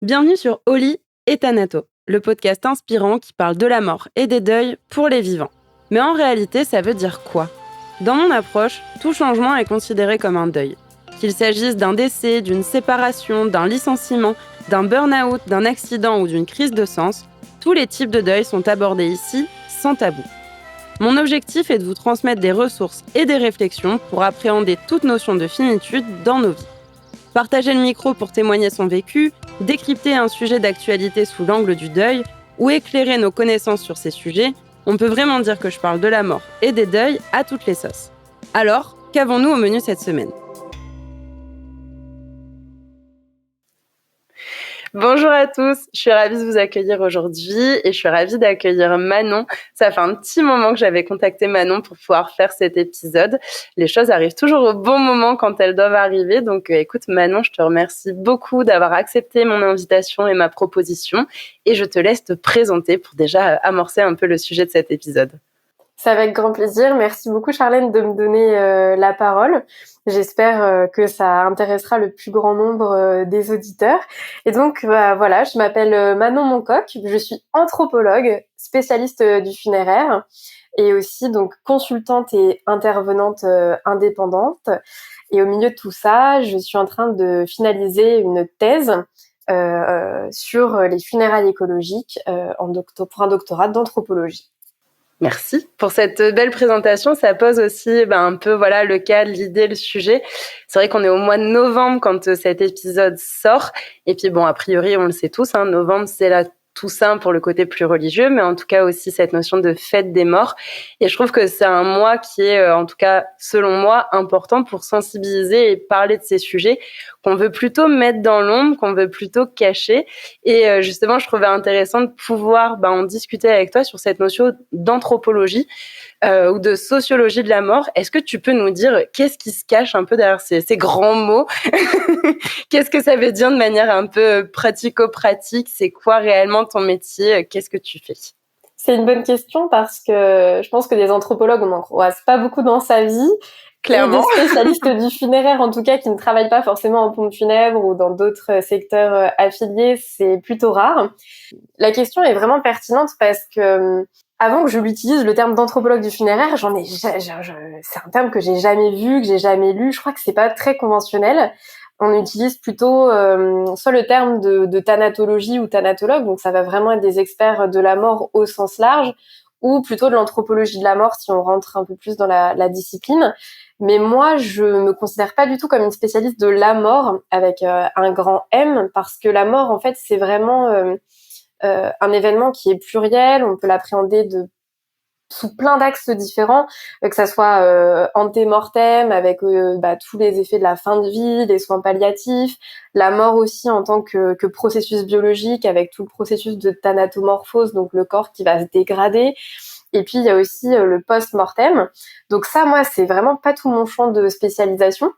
Bienvenue sur Oli et Thanato, le podcast inspirant qui parle de la mort et des deuils pour les vivants. Mais en réalité, ça veut dire quoi ? Dans mon approche, tout changement est considéré comme un deuil. Qu'il s'agisse d'un décès, d'une séparation, d'un licenciement, d'un burn-out, d'un accident ou d'une crise de sens, tous les types de deuil sont abordés ici, sans tabou. Mon objectif est de vous transmettre des ressources et des réflexions pour appréhender toute notion de finitude dans nos vies. Partager le micro pour témoigner son vécu, décrypter un sujet d'actualité sous l'angle du deuil ou éclairer nos connaissances sur ces sujets, on peut vraiment dire que je parle de la mort et des deuils à toutes les sauces. Alors, qu'avons-nous au menu cette semaine ? Bonjour à tous, je suis ravie de vous accueillir aujourd'hui et je suis ravie d'accueillir Manon. Ça fait un petit moment que j'avais contacté Manon pour pouvoir faire cet épisode. Les choses arrivent toujours au bon moment quand elles doivent arriver. Donc écoute Manon, je te remercie beaucoup d'avoir accepté mon invitation et ma proposition et je te laisse te présenter pour déjà amorcer un peu le sujet de cet épisode. C'est avec grand plaisir. Merci beaucoup Charlène de me donner la parole. J'espère que ça intéressera le plus grand nombre des auditeurs. Et donc voilà, je m'appelle Manon Moncoq, je suis anthropologue, spécialiste du funéraire et aussi donc consultante et intervenante indépendante. Et au milieu de tout ça, je suis en train de finaliser une thèse sur les funérailles écologiques pour un doctorat d'anthropologie. Merci pour cette belle présentation. Ça pose aussi un peu le cadre, l'idée, le sujet. C'est vrai qu'on est au mois de novembre quand cet épisode sort. Et puis a priori, on le sait tous, novembre, c'est la Toussaint pour le côté plus religieux, mais en tout cas aussi cette notion de fête des morts. Et je trouve que c'est un mois qui est, en tout cas, selon moi, important pour sensibiliser et parler de ces sujets qu'on veut plutôt mettre dans l'ombre, qu'on veut plutôt cacher. Et justement, je trouvais intéressant de pouvoir en discuter avec toi sur cette notion d'anthropologie ou de sociologie de la mort. Est-ce que tu peux nous dire qu'est-ce qui se cache un peu derrière ces grands mots ? Qu'est-ce que ça veut dire de manière un peu pratico-pratique ? C'est quoi réellement ton métier ? Qu'est-ce que tu fais ? C'est une bonne question parce que je pense que des anthropologues, on n'en croise pas beaucoup dans sa vie. Clairement. Et des spécialistes du funéraire, en tout cas, qui ne travaillent pas forcément en pompe funèbre ou dans d'autres secteurs affiliés, c'est plutôt rare. La question est vraiment pertinente parce que avant que je l'utilise, le terme d'anthropologue du funéraire, c'est un terme que j'ai jamais vu, que j'ai jamais lu. Je crois que c'est pas très conventionnel. On utilise plutôt soit le terme de thanatologie ou thanatologue, donc ça va vraiment être des experts de la mort au sens large, ou plutôt de l'anthropologie de la mort si on rentre un peu plus dans la discipline. Mais moi, je me considère pas du tout comme une spécialiste de la mort avec un grand M, parce que la mort, en fait, c'est vraiment un événement qui est pluriel. On peut l'appréhender sous plein d'axes différents, que ça soit anté-mortem avec tous les effets de la fin de vie, les soins palliatifs, la mort aussi en tant que processus biologique avec tout le processus de thanatomorphose, donc le corps qui va se dégrader. Et puis il y a aussi le post-mortem. Donc ça, moi, c'est vraiment pas tout mon champ de spécialisation.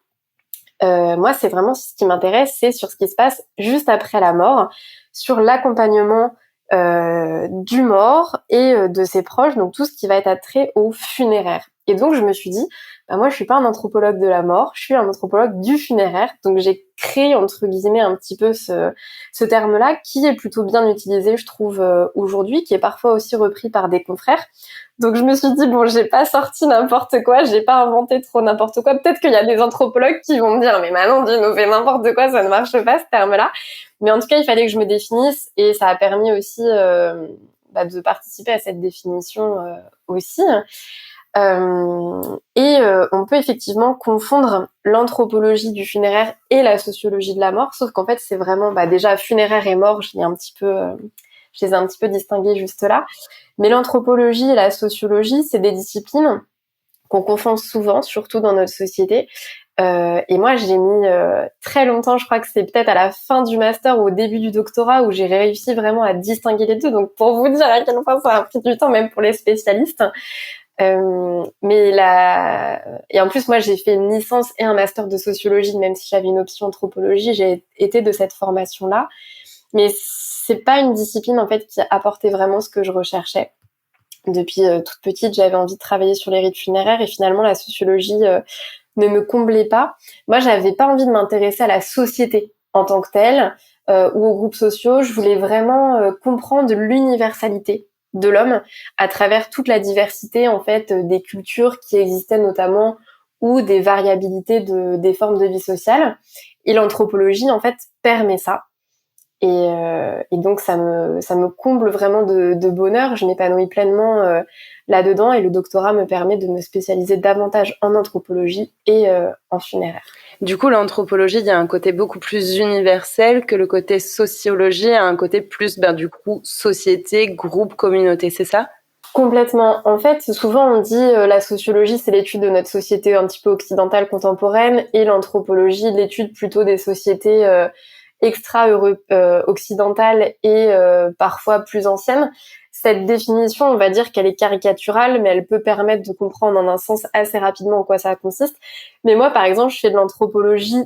Moi, c'est vraiment ce qui m'intéresse, c'est sur ce qui se passe juste après la mort, sur l'accompagnement du mort et de ses proches, donc tout ce qui va être attrait au funéraire. Et donc je me suis dit, moi je suis pas un anthropologue de la mort, je suis un anthropologue du funéraire, donc j'ai créé entre guillemets un petit peu ce terme-là qui est plutôt bien utilisé, je trouve, aujourd'hui, qui est parfois aussi repris par des confrères. Donc je me suis dit, j'ai pas sorti n'importe quoi, j'ai pas inventé trop n'importe quoi. Peut-être qu'il y a des anthropologues qui vont me dire, mais Manon, dis-nous, fais n'importe quoi, ça ne marche pas ce terme-là. Mais en tout cas, il fallait que je me définisse et ça a permis aussi de participer à cette définition aussi. On peut effectivement confondre l'anthropologie du funéraire et la sociologie de la mort, sauf qu'en fait, c'est vraiment déjà funéraire et mort, je les ai un petit peu distingués juste là. Mais l'anthropologie et la sociologie, c'est des disciplines qu'on confond souvent, surtout dans notre société. Et moi, j'ai mis très longtemps, je crois que c'est peut-être à la fin du master ou au début du doctorat où j'ai réussi vraiment à distinguer les deux. Donc, pour vous dire à quel point ça a pris du temps, même pour les spécialistes. Et en plus, moi, j'ai fait une licence et un master de sociologie, même si j'avais une option anthropologie, j'ai été de cette formation-là. Mais c'est pas une discipline, en fait, qui apportait vraiment ce que je recherchais. Depuis toute petite, j'avais envie de travailler sur les rites funéraires et finalement, la sociologie ne me comblait pas. Moi, j'avais pas envie de m'intéresser à la société en tant que telle ou aux groupes sociaux. Je voulais vraiment comprendre l'universalité de l'homme à travers toute la diversité en fait des cultures qui existaient notamment ou des variabilités des formes de vie sociale. Et l'anthropologie en fait permet ça. Et donc ça me comble vraiment de bonheur. Je m'épanouis pleinement là-dedans et le doctorat me permet de me spécialiser davantage en anthropologie et en funéraire. Du coup, l'anthropologie, il y a un côté beaucoup plus universel que le côté sociologie, a un côté plus, du coup, société, groupe, communauté, c'est ça? Complètement. En fait, souvent on dit la sociologie, c'est l'étude de notre société un petit peu occidentale contemporaine et l'anthropologie, l'étude plutôt des sociétés extra-occidentales et parfois plus anciennes. Cette définition, on va dire qu'elle est caricaturale, mais elle peut permettre de comprendre en un sens assez rapidement en quoi ça consiste. Mais moi, par exemple, je fais de l'anthropologie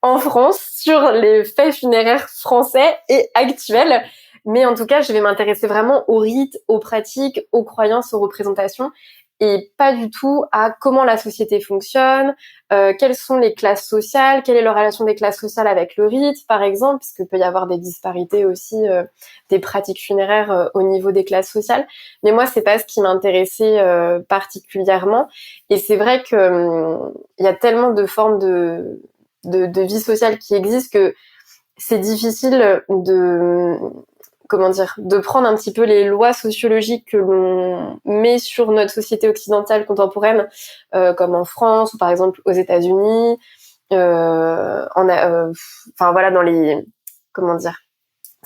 en France sur les faits funéraires français et actuels. Mais en tout cas, je vais m'intéresser vraiment aux rites, aux pratiques, aux croyances, aux représentations et pas du tout à comment la société fonctionne, quelles sont les classes sociales, quelle est la relation des classes sociales avec le rite, par exemple, parce qu'il peut y avoir des disparités aussi des pratiques funéraires au niveau des classes sociales. Mais moi, c'est pas ce qui m'intéressait particulièrement. Et c'est vrai que il y a tellement de formes de vie sociale qui existent que c'est difficile de prendre un petit peu les lois sociologiques que l'on met sur notre société occidentale contemporaine, comme en France ou par exemple aux États-Unis, enfin voilà dans les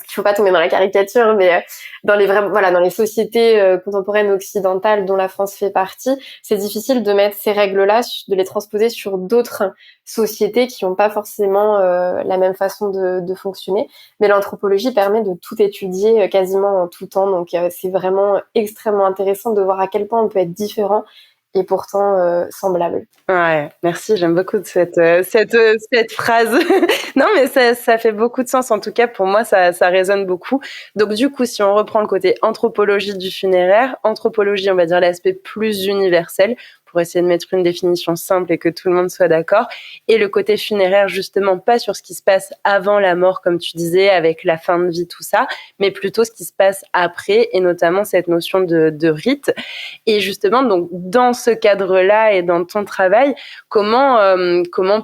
il faut pas tomber dans la caricature, mais dans les sociétés contemporaines occidentales dont la France fait partie, c'est difficile de mettre ces règles-là, de les transposer sur d'autres sociétés qui n'ont pas forcément la même façon de fonctionner. Mais l'anthropologie permet de tout étudier quasiment en tout temps, donc c'est vraiment extrêmement intéressant de voir à quel point on peut être différent et pourtant semblable. Ouais, merci, j'aime beaucoup cette phrase. Non, mais ça fait beaucoup de sens. En tout cas, pour moi, ça résonne beaucoup. Donc, du coup, si on reprend le côté anthropologie du funéraire, anthropologie, on va dire l'aspect plus universel, pour essayer de mettre une définition simple et que tout le monde soit d'accord. Et le côté funéraire, justement, pas sur ce qui se passe avant la mort, comme tu disais, avec la fin de vie, tout ça, mais plutôt ce qui se passe après, et notamment cette notion de rite. Et justement, donc, dans ce cadre-là et dans ton travail, comment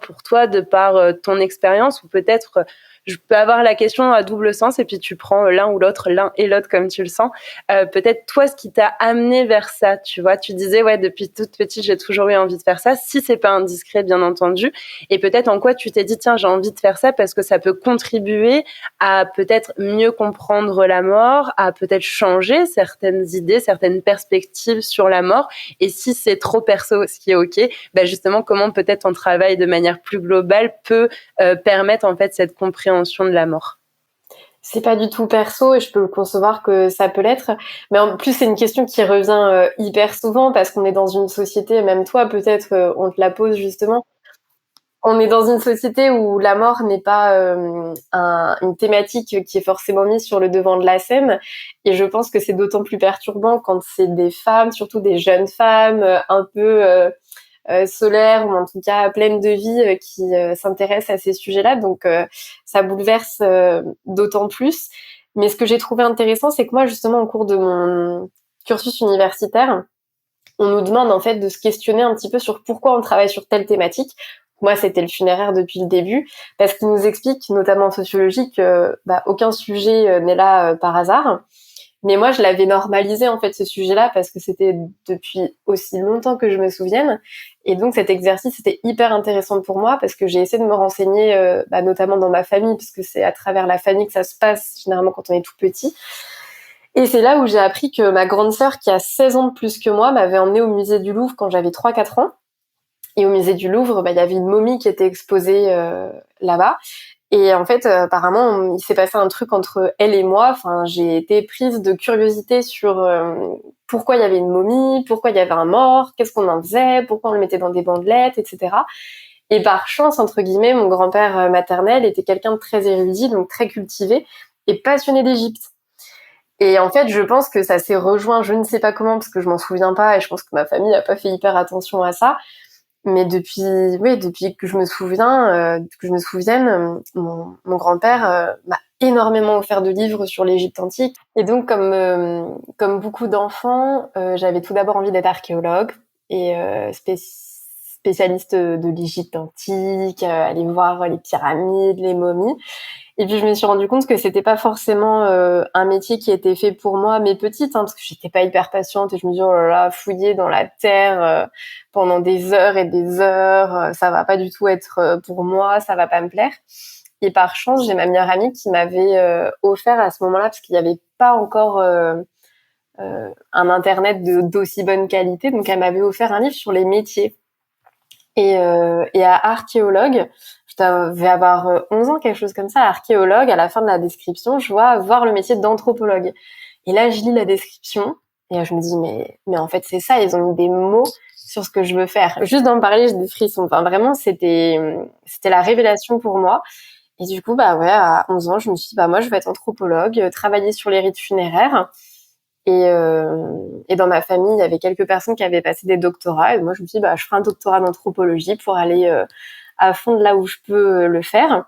pour toi, de par ton expérience, ou peut-être je peux avoir la question à double sens et puis tu prends l'un ou l'autre, l'un et l'autre comme tu le sens. Peut-être toi, ce qui t'a amené vers ça, tu vois, tu disais, ouais, depuis toute petite, j'ai toujours eu envie de faire ça, si c'est pas indiscret, bien entendu. Et peut-être en quoi tu t'es dit, tiens, j'ai envie de faire ça parce que ça peut contribuer à peut-être mieux comprendre la mort, à peut-être changer certaines idées, certaines perspectives sur la mort. Et si c'est trop perso, ce qui est OK, justement, comment peut-être ton travail de manière plus globale peut permettre en fait cette compréhension de la mort. C'est pas du tout perso et je peux le concevoir que ça peut l'être. Mais en plus, c'est une question qui revient hyper souvent parce qu'on est dans une société, même toi, peut-être, on te la pose justement. On est dans une société où la mort n'est pas une thématique qui est forcément mise sur le devant de la scène. Et je pense que c'est d'autant plus perturbant quand c'est des femmes, surtout des jeunes femmes, un peu solaires ou en tout cas pleines de vie qui s'intéressent à ces sujets-là. Donc ça bouleverse d'autant plus. Mais ce que j'ai trouvé intéressant, c'est que moi, justement, au cours de mon cursus universitaire, on nous demande en fait de se questionner un petit peu sur pourquoi on travaille sur telle thématique. Moi, c'était le funéraire depuis le début, parce qu'il nous explique, notamment en sociologie, que aucun sujet n'est là par hasard. Mais moi, je l'avais normalisé en fait ce sujet-là parce que c'était depuis aussi longtemps que je me souvienne. Et donc cet exercice était hyper intéressant pour moi parce que j'ai essayé de me renseigner, notamment dans ma famille, puisque c'est à travers la famille que ça se passe généralement quand on est tout petit. Et c'est là où j'ai appris que ma grande sœur, qui a 16 ans de plus que moi, m'avait emmenée au musée du Louvre quand j'avais 3-4 ans. Et au musée du Louvre, il y avait une momie qui était exposée là-bas. Et en fait, apparemment, il s'est passé un truc entre elle et moi. Enfin, j'ai été prise de curiosité sur pourquoi il y avait une momie, pourquoi il y avait un mort, qu'est-ce qu'on en faisait, pourquoi on le mettait dans des bandelettes, etc. Et par chance, entre guillemets, mon grand-père maternel était quelqu'un de très érudit, donc très cultivé et passionné d'Égypte. Et en fait, je pense que ça s'est rejoint, je ne sais pas comment, parce que je m'en souviens pas, et je pense que ma famille n'a pas fait hyper attention à ça. Mais depuis que je me souvienne, mon grand-père m'a énormément offert de livres sur l'Égypte antique. Et donc, comme beaucoup d'enfants, j'avais tout d'abord envie d'être archéologue et spécialiste de l'Égypte antique, aller voir les pyramides, les momies. Et puis je me suis rendu compte que c'était pas forcément un métier qui était fait pour moi, mais petite, parce que j'étais pas hyper patiente et je me dis oh là là, fouiller dans la terre pendant des heures et des heures, ça va pas du tout être pour moi, ça va pas me plaire. Et par chance, j'ai ma meilleure amie qui m'avait offert à ce moment-là, parce qu'il y avait pas encore un internet d'aussi bonne qualité, donc elle m'avait offert un livre sur les métiers. Et à archéologue, je devais avoir 11 ans, quelque chose comme ça. Archéologue, à la fin de la description, je vois voir le métier d'anthropologue. Et là, je lis la description et je me dis mais en fait c'est ça, ils ont mis des mots sur ce que je veux faire. Juste d'en parler, j'ai des frissons. Enfin vraiment, c'était la révélation pour moi. Et du coup, bah ouais, à 11 ans, je me suis dit bah moi je vais être anthropologue, travailler sur les rites funéraires. Et dans ma famille, il y avait quelques personnes qui avaient passé des doctorats. Et moi, je me suis dit, bah, je ferai un doctorat d'anthropologie pour aller à fond de là où je peux le faire.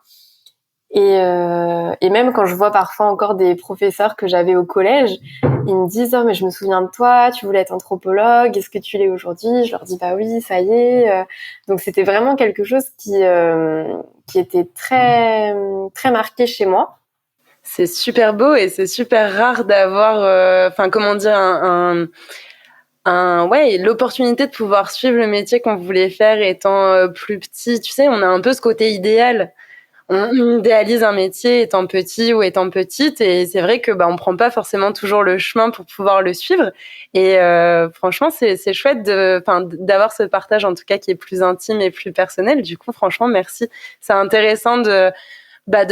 Et même quand je vois parfois encore des professeurs que j'avais au collège, ils me disent, oh, mais je me souviens de toi, tu voulais être anthropologue, est-ce que tu l'es aujourd'hui? Je leur dis, bah oui, ça y est. Donc, c'était vraiment quelque chose qui était très, très marqué chez moi. C'est super beau et c'est super rare d'avoir, comment dire, ouais, l'opportunité de pouvoir suivre le métier qu'on voulait faire étant plus petit. Tu sais, on a un peu ce côté idéal. On idéalise un métier étant petit ou étant petite, et c'est vrai que on prend pas forcément toujours le chemin pour pouvoir le suivre. Et franchement, c'est chouette d'avoir ce partage en tout cas qui est plus intime et plus personnel. Du coup, franchement, merci. C'est intéressant de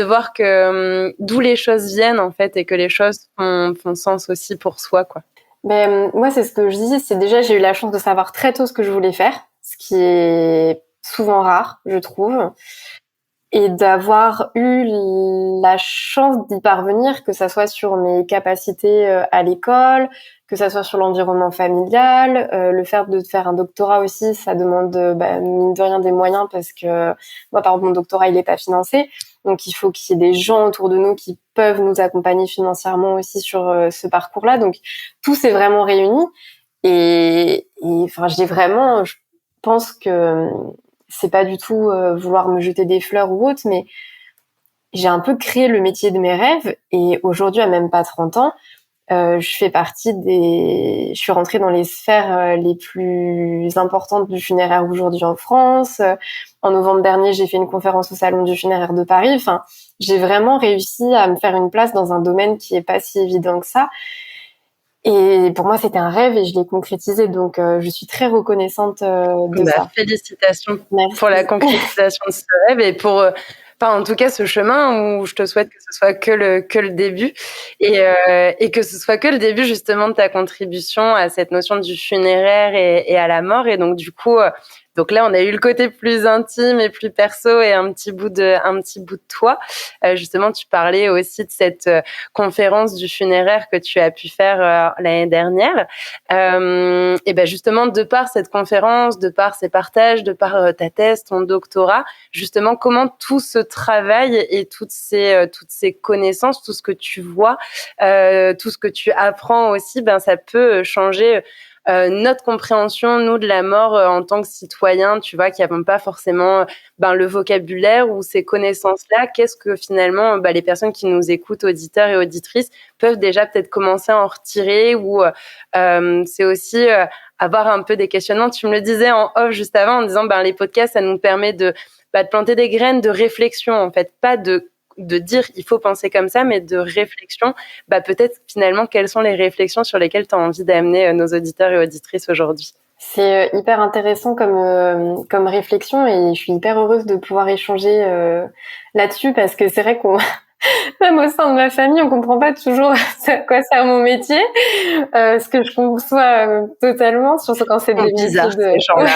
voir que d'où les choses viennent en fait et que les choses font sens aussi pour soi, quoi. Moi, c'est ce que je dis, c'est déjà j'ai eu la chance de savoir très tôt ce que je voulais faire, ce qui est souvent rare, je trouve, et d'avoir eu la chance d'y parvenir, que ça soit sur mes capacités à l'école, que ça soit sur l'environnement familial, le fait de faire un doctorat aussi, ça demande mine de rien des moyens parce que moi, par exemple, mon doctorat, il est pas financé. Donc, il faut qu'il y ait des gens autour de nous qui peuvent nous accompagner financièrement aussi sur ce parcours-là. Donc, tout s'est vraiment réuni. Et enfin, je pense que c'est pas du tout vouloir me jeter des fleurs ou autre, mais j'ai un peu créé le métier de mes rêves. Et aujourd'hui, à même pas 30 ans, je suis rentrée dans les sphères les plus importantes du funéraire aujourd'hui en France. En novembre dernier, j'ai fait une conférence au Salon du funéraire de Paris. Enfin, j'ai vraiment réussi à me faire une place dans un domaine qui est pas si évident que ça. Et pour moi, c'était un rêve et je l'ai concrétisé. Donc, je suis très reconnaissante de ça. Félicitations. Merci. Pour la concrétisation de ce rêve et pour en tout cas ce chemin où je te souhaite que ce soit que le début et que ce soit que le début justement de ta contribution à cette notion du funéraire et à la mort. Et donc du coup donc là on a eu le côté plus intime et plus perso et un petit bout de toi. Justement tu parlais aussi de cette conférence du funéraire que tu as pu faire l'année dernière. Et ben justement de par cette conférence, de par ces partages, de par ta thèse, ton doctorat, justement comment tout ce travail et toutes ces connaissances, tout ce que tu vois, tout ce que tu apprends aussi, ça peut changer notre compréhension, nous, de la mort en tant que citoyens, tu vois, qui n'avons pas forcément le vocabulaire ou ces connaissances-là. Qu'est-ce que finalement les personnes qui nous écoutent, auditeurs et auditrices, peuvent déjà peut-être commencer à en retirer, ou c'est aussi avoir un peu des questionnements. Tu me le disais en off juste avant en disant les podcasts, ça nous permet de planter des graines de réflexion, en fait, pas de dire il faut penser comme ça, mais de réflexion. Peut-être finalement quelles sont les réflexions sur lesquelles tu as envie d'amener nos auditeurs et auditrices aujourd'hui. C'est hyper intéressant comme réflexion et je suis hyper heureuse de pouvoir échanger là-dessus parce que c'est vrai qu'on même au sein de ma famille, on comprend pas toujours à quoi sert mon métier, ce que je conçois totalement, surtout quand c'est des métiers de ces gens-là.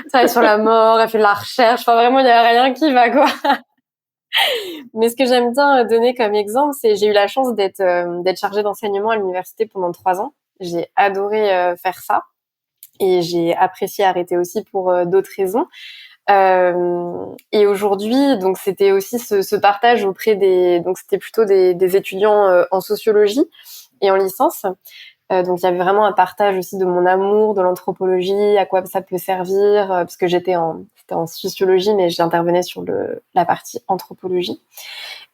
travailler sur la mort, elle fait de la recherche, enfin vraiment il y a rien qui va quoi. Mais ce que j'aime bien donner comme exemple, c'est j'ai eu la chance d'être chargée d'enseignement à l'université pendant 3 ans. J'ai adoré faire ça. Et j'ai apprécié arrêter aussi pour d'autres raisons. Et aujourd'hui, donc c'était aussi ce partage auprès donc c'était plutôt des étudiants en sociologie et en licence. Donc il y avait vraiment un partage aussi de mon amour de l'anthropologie, à quoi ça peut servir, parce que c'était en sociologie, mais j'intervenais sur la partie anthropologie.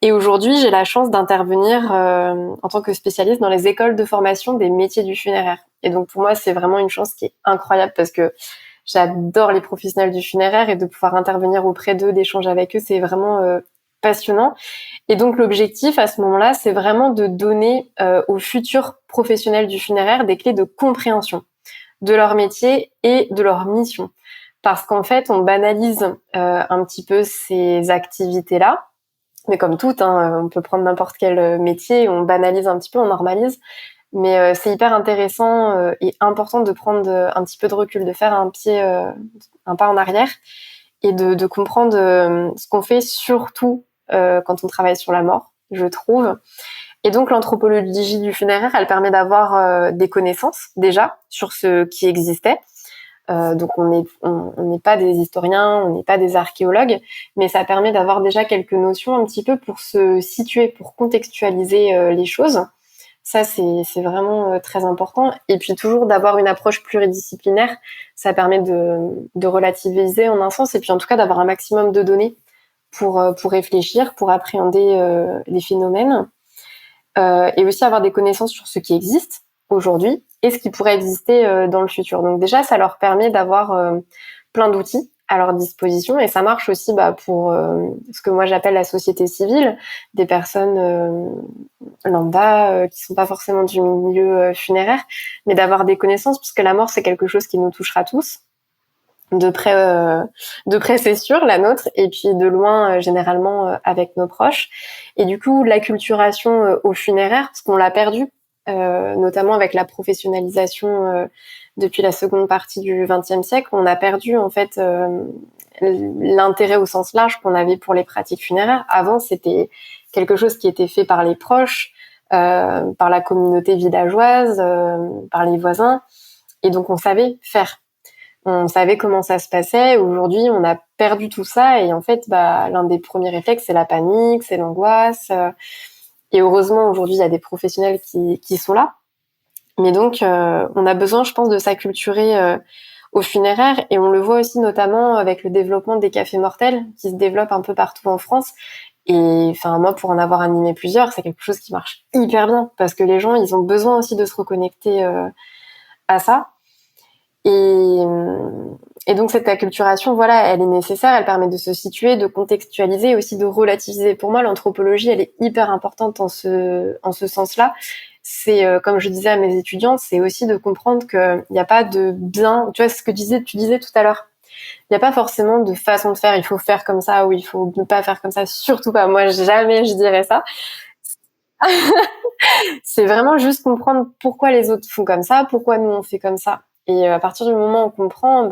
Et aujourd'hui, j'ai la chance d'intervenir en tant que spécialiste dans les écoles de formation des métiers du funéraire. Et donc pour moi, c'est vraiment une chance qui est incroyable parce que j'adore les professionnels du funéraire et de pouvoir intervenir auprès d'eux, d'échanger avec eux, c'est vraiment passionnant. Et donc l'objectif à ce moment-là, c'est vraiment de donner aux futurs professionnels du funéraire des clés de compréhension de leur métier et de leur mission. Parce qu'en fait, on banalise un petit peu ces activités-là, mais comme toutes, hein, on peut prendre n'importe quel métier, on banalise un petit peu, on normalise. Mais c'est hyper intéressant et important de prendre un petit peu de recul, de faire un pas en arrière et de comprendre ce qu'on fait, surtout quand on travaille sur la mort, je trouve. Et donc l'anthropologie du funéraire, elle permet d'avoir des connaissances déjà sur ce qui existait. Donc on n'est pas des historiens, on n'est pas des archéologues, mais ça permet d'avoir déjà quelques notions un petit peu pour se situer, pour contextualiser les choses. Ça, c'est vraiment très important. Et puis toujours d'avoir une approche pluridisciplinaire, ça permet de relativiser en un sens, et puis en tout cas d'avoir un maximum de données pour réfléchir, pour appréhender les phénomènes, et aussi avoir des connaissances sur ce qui existe aujourd'hui et ce qui pourrait exister dans le futur. Donc déjà, ça leur permet d'avoir plein d'outils à leur disposition, et ça marche aussi pour ce que moi j'appelle la société civile, des personnes lambda qui sont pas forcément du milieu funéraire, mais d'avoir des connaissances, puisque la mort c'est quelque chose qui nous touchera tous, de près c'est sûr, la nôtre, et puis de loin généralement avec nos proches. Et du coup l'acculturation au funéraire, parce qu'on l'a perdu, notamment avec la professionnalisation depuis la seconde partie du XXe siècle, on a perdu en fait l'intérêt au sens large qu'on avait pour les pratiques funéraires. Avant, c'était quelque chose qui était fait par les proches, par la communauté villageoise, par les voisins, et donc on savait faire. On savait comment ça se passait. Aujourd'hui, on a perdu tout ça, et en fait, l'un des premiers réflexes, c'est la panique, c'est l'angoisse. Et heureusement, aujourd'hui, il y a des professionnels qui sont là. Mais donc, on a besoin, je pense, de s'acculturer au funéraire, et on le voit aussi notamment avec le développement des cafés mortels qui se développent un peu partout en France. Et enfin, moi, pour en avoir animé plusieurs, c'est quelque chose qui marche hyper bien parce que les gens, ils ont besoin aussi de se reconnecter à ça. Et donc cette acculturation, voilà, elle est nécessaire, elle permet de se situer, de contextualiser et aussi de relativiser. Pour moi, l'anthropologie, elle est hyper importante en ce sens-là. C'est, comme je disais à mes étudiants, c'est aussi de comprendre qu'il n'y a pas de bien, tu vois, ce que tu disais tout à l'heure. Il n'y a pas forcément de façon de faire, il faut faire comme ça ou il faut ne pas faire comme ça, surtout pas. Moi, jamais je dirais ça. C'est vraiment juste comprendre pourquoi les autres font comme ça, pourquoi nous on fait comme ça. Et à partir du moment où on comprend,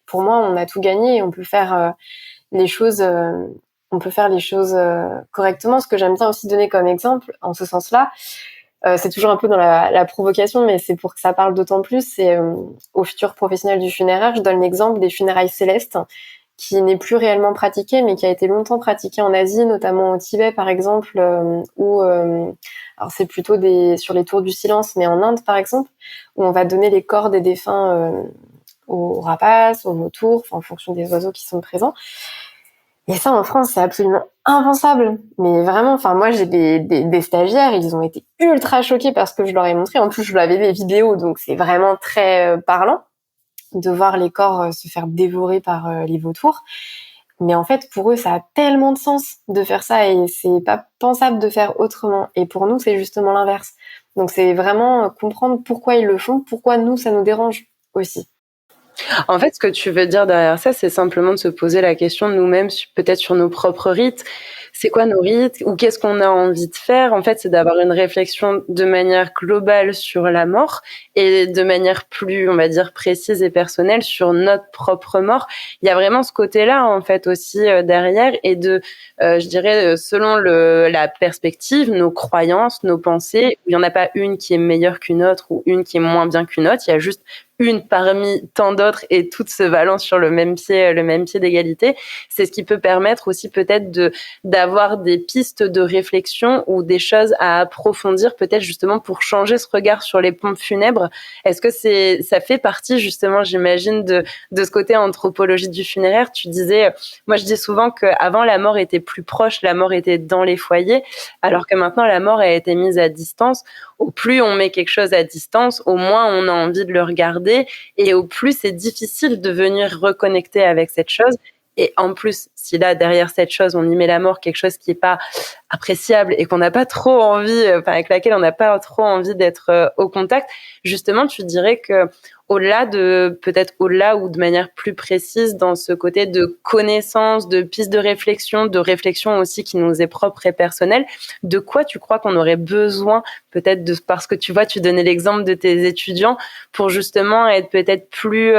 pour moi, on a tout gagné. On peut faire les choses, correctement. Ce que j'aime bien aussi donner comme exemple, en ce sens-là, c'est toujours un peu dans la provocation, mais c'est pour que ça parle d'autant plus. C'est aux futurs professionnels du funéraire, je donne l'exemple des funérailles célestes, qui n'est plus réellement pratiqué, mais qui a été longtemps pratiqué en Asie, notamment au Tibet, par exemple, où alors c'est plutôt sur les tours du silence, mais en Inde, par exemple, où on va donner les corps des défunts aux rapaces, aux vautours, en fonction des oiseaux qui sont présents. Et ça, en France, c'est absolument impensable. Mais vraiment, enfin, moi, j'ai des stagiaires, ils ont été ultra choqués par ce que je leur ai montré. En plus, je leur avais des vidéos, donc c'est vraiment très parlant de voir les corps se faire dévorer par les vautours. Mais en fait, pour eux, ça a tellement de sens de faire ça, et c'est pas pensable de faire autrement. Et pour nous, c'est justement l'inverse. Donc c'est vraiment comprendre pourquoi ils le font, pourquoi nous, ça nous dérange aussi. En fait, ce que tu veux dire derrière ça, c'est simplement de se poser la question de nous-mêmes, peut-être sur nos propres rites. c'est quoi nos rites ou qu'est-ce qu'on a envie de faire. En fait, c'est d'avoir une réflexion de manière globale sur la mort et de manière plus, on va dire, précise et personnelle sur notre propre mort. Il y a vraiment ce côté-là, en fait, aussi derrière et je dirais, selon la perspective, nos croyances, nos pensées, il n'y en a pas une qui est meilleure qu'une autre ou une qui est moins bien qu'une autre. Il y a juste une parmi tant d'autres et toutes se valent sur le même pied d'égalité. C'est ce qui peut permettre aussi peut-être d'avoir des pistes de réflexion ou des choses à approfondir peut-être justement pour changer ce regard sur les pompes funèbres. Est-ce que ça fait partie justement, j'imagine, de ce côté anthropologie du funéraire? Tu disais, moi je dis souvent qu'avant la mort était plus proche, la mort était dans les foyers, alors que maintenant la mort a été mise à distance. Au plus on met quelque chose à distance, au moins on a envie de le regarder et au plus c'est difficile de venir reconnecter avec cette chose. Et en plus, si là, derrière cette chose, on y met la mort, quelque chose qui n'est pas appréciable et qu'on n'a pas trop envie, avec laquelle on n'a pas trop envie d'être au contact, justement, tu dirais que peut-être au-delà ou de manière plus précise dans ce côté de connaissance, de piste de réflexion aussi qui nous est propre et personnelle, de quoi tu crois qu'on aurait besoin peut-être parce que tu vois, tu donnais l'exemple de tes étudiants pour justement être peut-être plus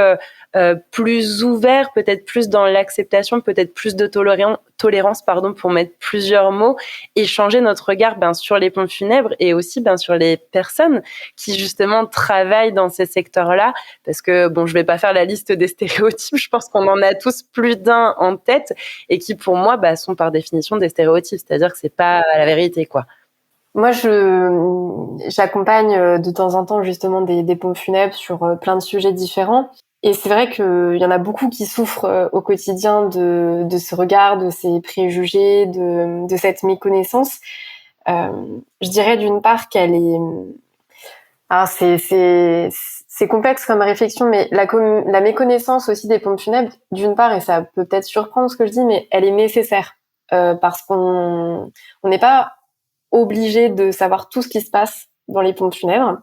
ouvert, peut-être plus dans l'acceptation, peut-être plus de tolérance, pour mettre plusieurs mots, et changer notre regard sur les pompes funèbres et aussi sur les personnes qui justement travaillent dans ces secteurs-là, parce que je vais pas faire la liste des stéréotypes, je pense qu'on en a tous plus d'un en tête et qui pour moi sont par définition des stéréotypes, c'est-à-dire que c'est pas la vérité, quoi. Moi, j'accompagne de temps en temps justement des pompes funèbres sur plein de sujets différents. Et c'est vrai qu'il y en a beaucoup qui souffrent au quotidien de ce regard, de ces préjugés, de cette méconnaissance. Je dirais d'une part qu'elle est... Alors c'est complexe comme réflexion, mais la méconnaissance aussi des pompes funèbres, d'une part, et ça peut peut-être surprendre ce que je dis, mais elle est nécessaire. Parce qu'on n'est pas obligé de savoir tout ce qui se passe dans les pompes funèbres,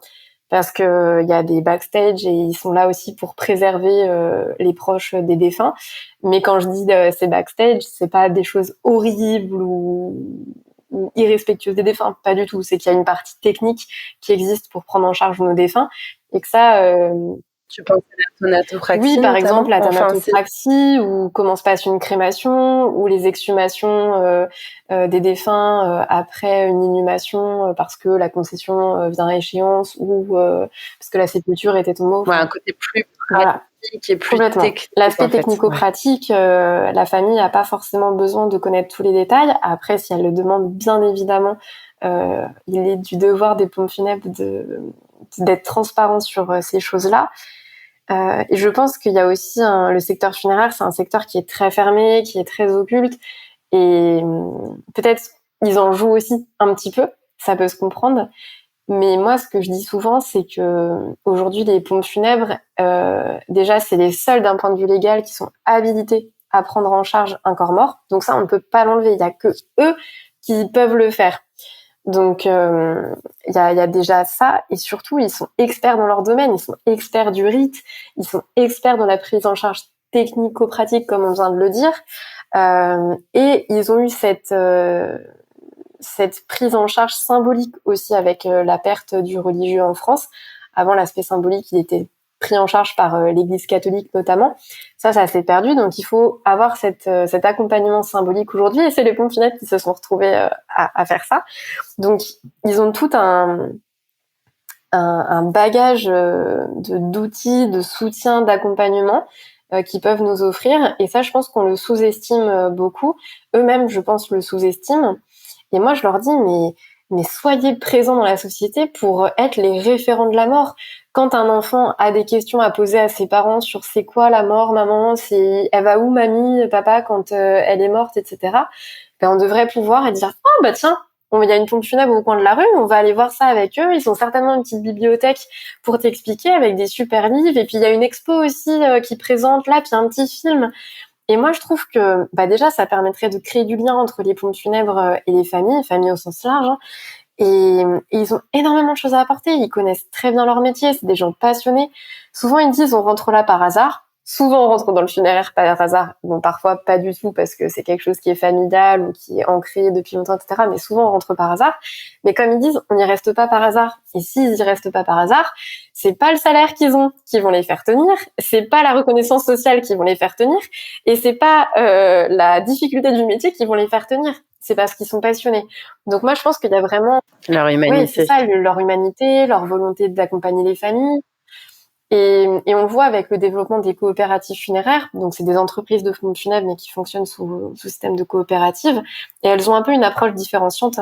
parce que il y a des backstage et ils sont là aussi pour préserver les proches des défunts. Mais quand je dis ces backstage, c'est pas des choses horribles ou irrespectueuses des défunts, pas du tout. C'est qu'il y a une partie technique qui existe pour prendre en charge nos défunts et que ça. Tu penses à la thanatopraxie? Oui, par exemple, la thanatopraxie, ou comment se passe une crémation, ou les exhumations des défunts après une inhumation parce que la concession vient à échéance ou parce que la sépulture était tombée. Ouais, un côté plus pratique et plus technique. L'aspect technico-pratique, la famille n'a pas forcément besoin de connaître tous les détails. Après, si elle le demande, bien évidemment, il est du devoir des pompes funèbres d'être transparent sur ces choses-là. Et je pense qu'il y a aussi le secteur funéraire, c'est un secteur qui est très fermé, qui est très occulte, et peut-être ils en jouent aussi un petit peu, ça peut se comprendre. Mais moi, ce que je dis souvent, c'est que aujourd'hui, les pompes funèbres, déjà, c'est les seuls d'un point de vue légal qui sont habilités à prendre en charge un corps mort. Donc ça, on ne peut pas l'enlever. Il y a que eux qui peuvent le faire. Donc, il y a déjà ça, et surtout, ils sont experts dans leur domaine, ils sont experts du rite, ils sont experts dans la prise en charge technico-pratique, comme on vient de le dire, et ils ont eu cette prise en charge symbolique aussi avec la perte du religieux en France. Avant, l'aspect symbolique, il était pris en charge par l'Église catholique notamment. Ça s'est perdu, donc il faut avoir cet accompagnement symbolique aujourd'hui, et c'est les pompes funèbres qui se sont retrouvés à faire ça. Donc ils ont tout un bagage d'outils, de soutien, d'accompagnement qui peuvent nous offrir, et ça, je pense qu'on le sous-estime beaucoup. Eux-mêmes, je pense, le sous-estiment. Et moi, je leur dis, mais soyez présents dans la société pour être les référents de la mort. Quand un enfant a des questions à poser à ses parents sur c'est quoi la mort, maman, elle va où mamie, papa quand elle est morte, etc. On devrait pouvoir dire, oh bah tiens, il y a une pompe funèbre au coin de la rue, on va aller voir ça avec eux. Ils ont certainement une petite bibliothèque pour t'expliquer avec des super livres. Et puis il y a une expo aussi qui présente là, puis un petit film. Et moi, je trouve que déjà, ça permettrait de créer du lien entre les pompes funèbres et les familles au sens large. Et ils ont énormément de choses à apporter. Ils connaissent très bien leur métier. C'est des gens passionnés. Souvent, ils disent on rentre là par hasard. Souvent, on rentre dans le funéraire par hasard. Bon, parfois, pas du tout, parce que c'est quelque chose qui est familial ou qui est ancré depuis longtemps, etc. Mais souvent, on rentre par hasard. Mais comme ils disent, on n'y reste pas par hasard. Et s'ils y restent pas par hasard, c'est pas le salaire qu'ils ont qui vont les faire tenir, c'est pas la reconnaissance sociale qui vont les faire tenir, et c'est pas la difficulté du métier qui vont les faire tenir. C'est parce qu'ils sont passionnés. Donc moi, je pense qu'il y a vraiment... Leur humanité. Oui, c'est ça, leur humanité, leur volonté d'accompagner les familles. Et on le voit avec le développement des coopératives funéraires. Donc, c'est des entreprises de pompes funèbres, mais qui fonctionnent sous système de coopérative. Et elles ont un peu une approche différenciante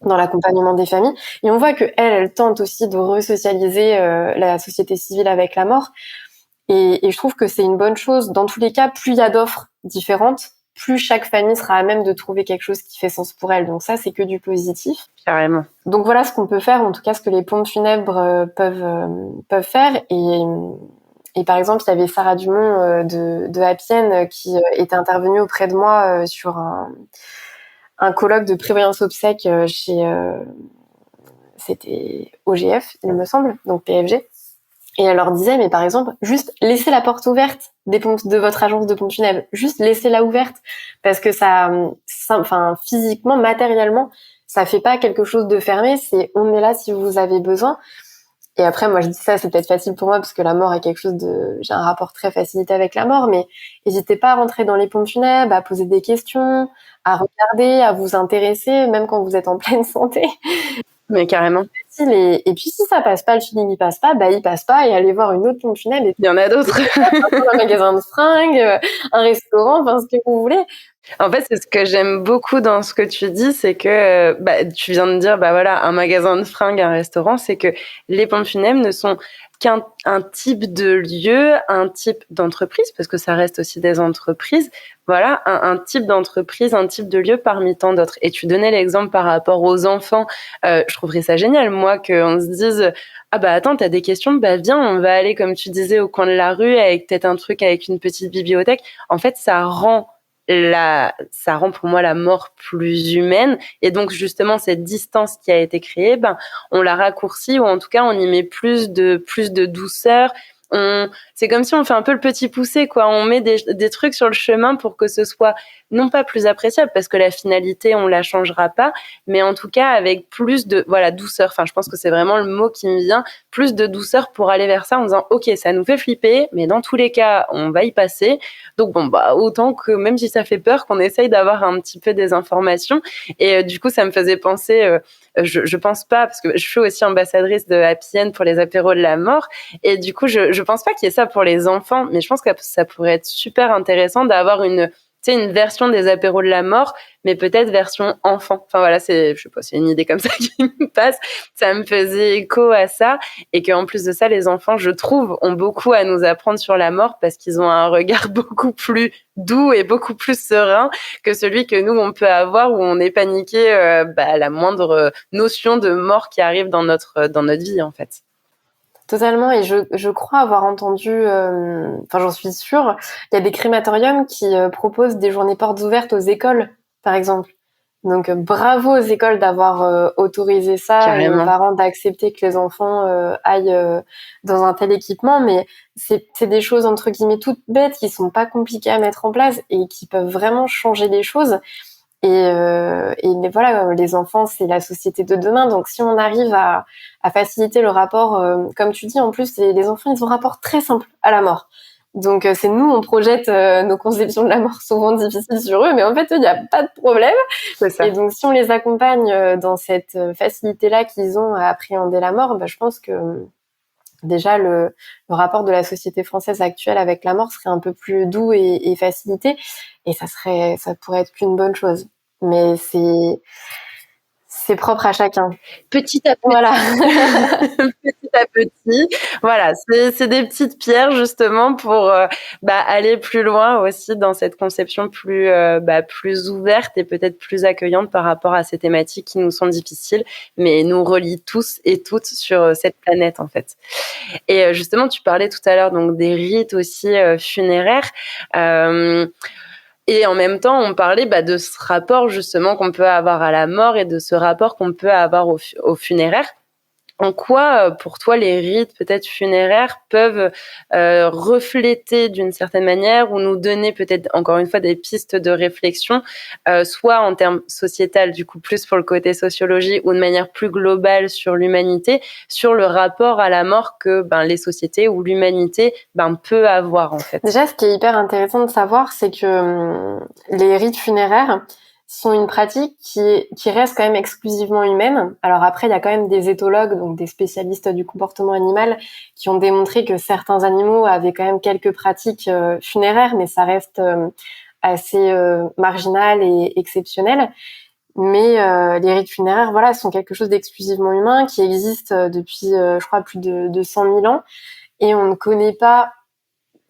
dans l'accompagnement des familles. Et on voit que elles tentent aussi de resocialiser la société civile avec la mort. Et je trouve que c'est une bonne chose. Dans tous les cas, plus il y a d'offres différentes, plus chaque famille sera à même de trouver quelque chose qui fait sens pour elle. Donc ça, c'est que du positif. Carrément. Donc voilà ce qu'on peut faire, en tout cas ce que les pompes funèbres peuvent faire. Et par exemple, il y avait Sarah Dumont de Appienne qui était intervenue auprès de moi sur un colloque de prévoyance obsèques chez c'était OGF, il me semble, donc PFG. Et elle leur disait, mais par exemple, juste laissez la porte ouverte de votre agence de pompes funèbres, juste laissez-la ouverte, parce que ça, enfin, physiquement, matériellement, ça fait pas quelque chose de fermé, c'est on est là si vous avez besoin. Et après, moi, je dis ça, c'est peut-être facile pour moi, parce que la mort est quelque chose j'ai un rapport très facilité avec la mort, mais n'hésitez pas à rentrer dans les pompes funèbres, à poser des questions, à regarder, à vous intéresser, même quand vous êtes en pleine santé. Mais carrément. Et puis si ça passe pas, le feeling il passe pas, il passe pas, et allez voir une autre pompe funèbre. Il y en a d'autres. Un magasin de fringues, un restaurant, enfin ce que vous voulez. En fait, c'est ce que j'aime beaucoup dans ce que tu dis, c'est que tu viens de dire, voilà, un magasin de fringues, un restaurant, c'est que les pompes funèbres ne sont qu'un type de lieu, un type d'entreprise, parce que ça reste aussi des entreprises. Voilà, un type d'entreprise, un type de lieu parmi tant d'autres. Et tu donnais l'exemple par rapport aux enfants. Je trouverais ça génial, moi, qu'on se dise, ah attends, t'as des questions, viens, on va aller, comme tu disais, au coin de la rue avec peut-être un truc avec une petite bibliothèque. En fait, ça rend pour moi la mort plus humaine, et donc justement cette distance qui a été créée, on la raccourcit, ou en tout cas on y met plus de douceur. C'est comme si on fait un peu le petit poussé, quoi. On met des trucs sur le chemin pour que ce soit non pas plus appréciable, parce que la finalité on la changera pas, mais en tout cas avec plus de douceur. Enfin, je pense que c'est vraiment le mot qui me vient, plus de douceur pour aller vers ça, en disant ok, ça nous fait flipper, mais dans tous les cas on va y passer. Donc autant que, même si ça fait peur, qu'on essaye d'avoir un petit peu des informations. Et du coup ça me faisait penser, je pense pas, parce que je suis aussi ambassadrice de Happy End pour les apéros de la mort, et du coup je pense pas qu'il y ait ça pour les enfants, mais je pense que ça pourrait être super intéressant d'avoir une version des apéros de la mort, mais peut-être version enfant. Enfin voilà, je sais pas, c'est une idée comme ça qui me passe. Ça me faisait écho à ça, et qu'en plus de ça, les enfants, je trouve, ont beaucoup à nous apprendre sur la mort, parce qu'ils ont un regard beaucoup plus doux et beaucoup plus serein que celui que nous on peut avoir, où on est paniqué à la moindre notion de mort qui arrive dans notre vie, en fait. Totalement, et je crois avoir entendu, enfin j'en suis sûre, il y a des crématoriums qui proposent des journées portes ouvertes aux écoles, par exemple. Donc bravo aux écoles d'avoir autorisé ça. Carrément. Et aux parents d'accepter que les enfants aillent dans un tel équipement, mais c'est des choses entre guillemets toutes bêtes, qui sont pas compliquées à mettre en place et qui peuvent vraiment changer les choses. Mais voilà, les enfants, c'est la société de demain. Donc, si on arrive à faciliter le rapport, comme tu dis, en plus, les enfants, ils ont un rapport très simple à la mort. Donc, c'est nous, on projette nos conceptions de la mort souvent difficiles sur eux, mais en fait, eux, il n'y a pas de problème. C'est ça. Et donc, si on les accompagne dans cette facilité-là qu'ils ont à appréhender la mort, je pense que déjà, le rapport de la société française actuelle avec la mort serait un peu plus doux et facilité, et ça pourrait être qu'une bonne chose. Mais c'est propre à chacun. Petit à petit. Voilà. Petit à petit. Voilà, c'est des petites pierres justement pour aller plus loin aussi dans cette conception plus ouverte et peut-être plus accueillante par rapport à ces thématiques qui nous sont difficiles, mais nous relient tous et toutes sur cette planète, en fait. Et justement, tu parlais tout à l'heure donc des rites aussi funéraires. Et en même temps, on parlait de ce rapport justement qu'on peut avoir à la mort, et de ce rapport qu'on peut avoir au funéraire. En quoi, pour toi, les rites peut-être funéraires peuvent refléter d'une certaine manière ou nous donner peut-être encore une fois des pistes de réflexion, soit en termes sociétal, du coup plus pour le côté sociologie ou de manière plus globale sur l'humanité, sur le rapport à la mort que les sociétés ou l'humanité peut avoir en fait? Déjà, ce qui est hyper intéressant de savoir, c'est que les rites funéraires sont une pratique qui reste quand même exclusivement humaine. Alors après, il y a quand même des éthologues, donc des spécialistes du comportement animal, qui ont démontré que certains animaux avaient quand même quelques pratiques funéraires, mais ça reste assez marginal et exceptionnel. Mais les rites funéraires, voilà, sont quelque chose d'exclusivement humain qui existe depuis, je crois, plus de 100 000 ans. Et on ne connaît pas